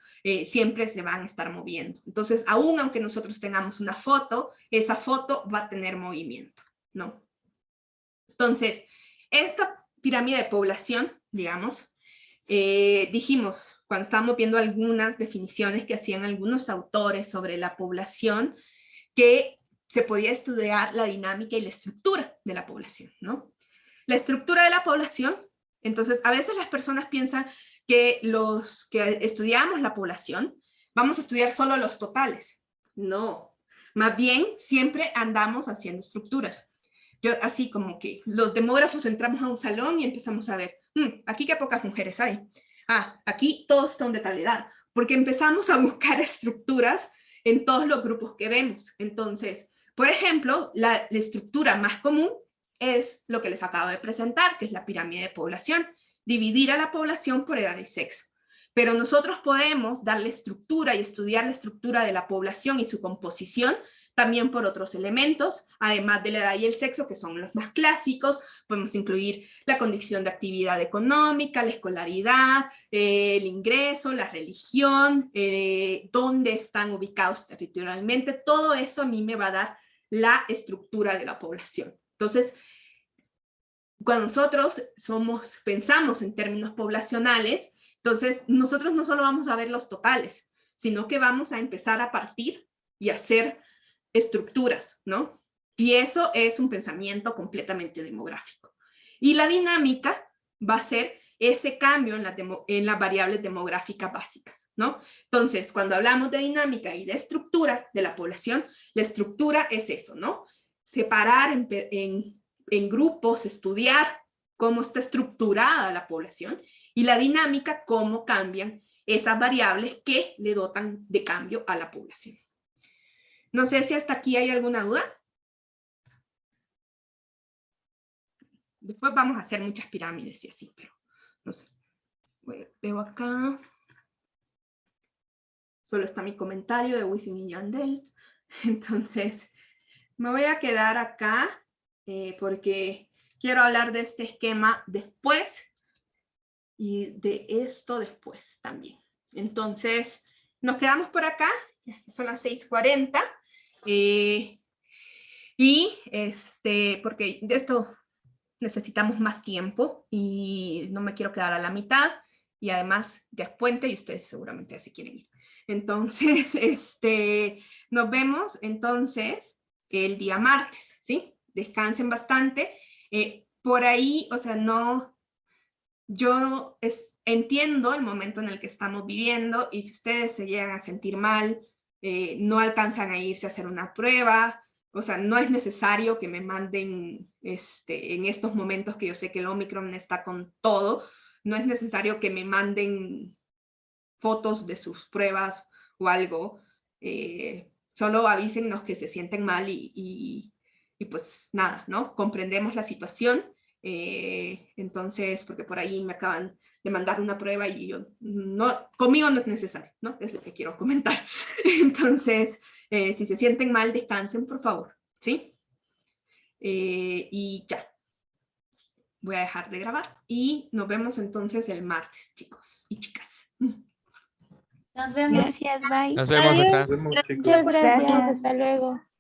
A: siempre se van a estar moviendo. Entonces, aún aunque nosotros tengamos una foto, esa foto va a tener movimiento, ¿no? Entonces, esta pirámide de población, digamos, dijimos, cuando estábamos viendo algunas definiciones que hacían algunos autores sobre la población, que se podía estudiar la dinámica y la estructura de la población, ¿no? La estructura de la población, entonces, a veces las personas piensan que los que estudiamos la población, vamos a estudiar solo los totales. No, más bien siempre andamos haciendo estructuras. Yo, así como que los demógrafos entramos a un salón y empezamos a ver, aquí qué pocas mujeres hay. Aquí todos están de tal edad, porque empezamos a buscar estructuras en todos los grupos que vemos. Entonces, por ejemplo, la estructura más común es lo que les acabo de presentar, que es la pirámide de población, dividir a la población por edad y sexo. Pero nosotros podemos darle estructura y estudiar la estructura de la población y su composición también por otros elementos, además de la edad y el sexo, que son los más clásicos. Podemos incluir la condición de actividad económica, la escolaridad, el ingreso, la religión, dónde están ubicados territorialmente. Todo eso a mí me va a dar la estructura de la población. Entonces, cuando nosotros pensamos en términos poblacionales, entonces nosotros no solo vamos a ver los totales, sino que vamos a empezar a partir y hacer estructuras, ¿no? Y eso es un pensamiento completamente demográfico. Y la dinámica va a ser ese cambio en las variables demográficas básicas, ¿no? Entonces, cuando hablamos de dinámica y de estructura de la población, la estructura es eso, ¿no? Separar en grupos, estudiar cómo está estructurada la población, y la dinámica, cómo cambian esas variables que le dotan de cambio a la población. No sé si hasta aquí hay alguna duda. Después vamos a hacer muchas pirámides y así, pero no sé. Veo acá. Solo está mi comentario de Wisin y Yandel. Entonces, me voy a quedar acá porque quiero hablar de este esquema después y de esto después también. Entonces, nos quedamos por acá, son las 6:40, y porque de esto necesitamos más tiempo y no me quiero quedar a la mitad, y además ya es puente y ustedes seguramente ya se quieren ir. Entonces, nos vemos entonces el día martes, ¿sí? Descansen bastante. Por ahí, o sea, no, yo entiendo el momento en el que estamos viviendo, y si ustedes se llegan a sentir mal, no alcanzan a irse a hacer una prueba, o sea, no es necesario que me manden en estos momentos que yo sé que el Omicron está con todo, no es necesario que me manden fotos de sus pruebas o algo, solo avísennos que se sienten mal y pues nada, ¿no? Comprendemos la situación, entonces, porque por ahí me acaban de mandar una prueba y yo, no, conmigo no es necesario, ¿no? Es lo que quiero comentar. Entonces, si se sienten mal, descansen, por favor, ¿sí? Y ya. Voy a dejar de grabar y nos vemos entonces el martes, chicos y chicas.
G: Nos vemos.
B: Gracias, bye.
H: Nos vemos, maestra.
G: Adiós.
D: Nos vemos, chicos.
G: Muchas gracias.
F: Gracias.
G: Hasta luego.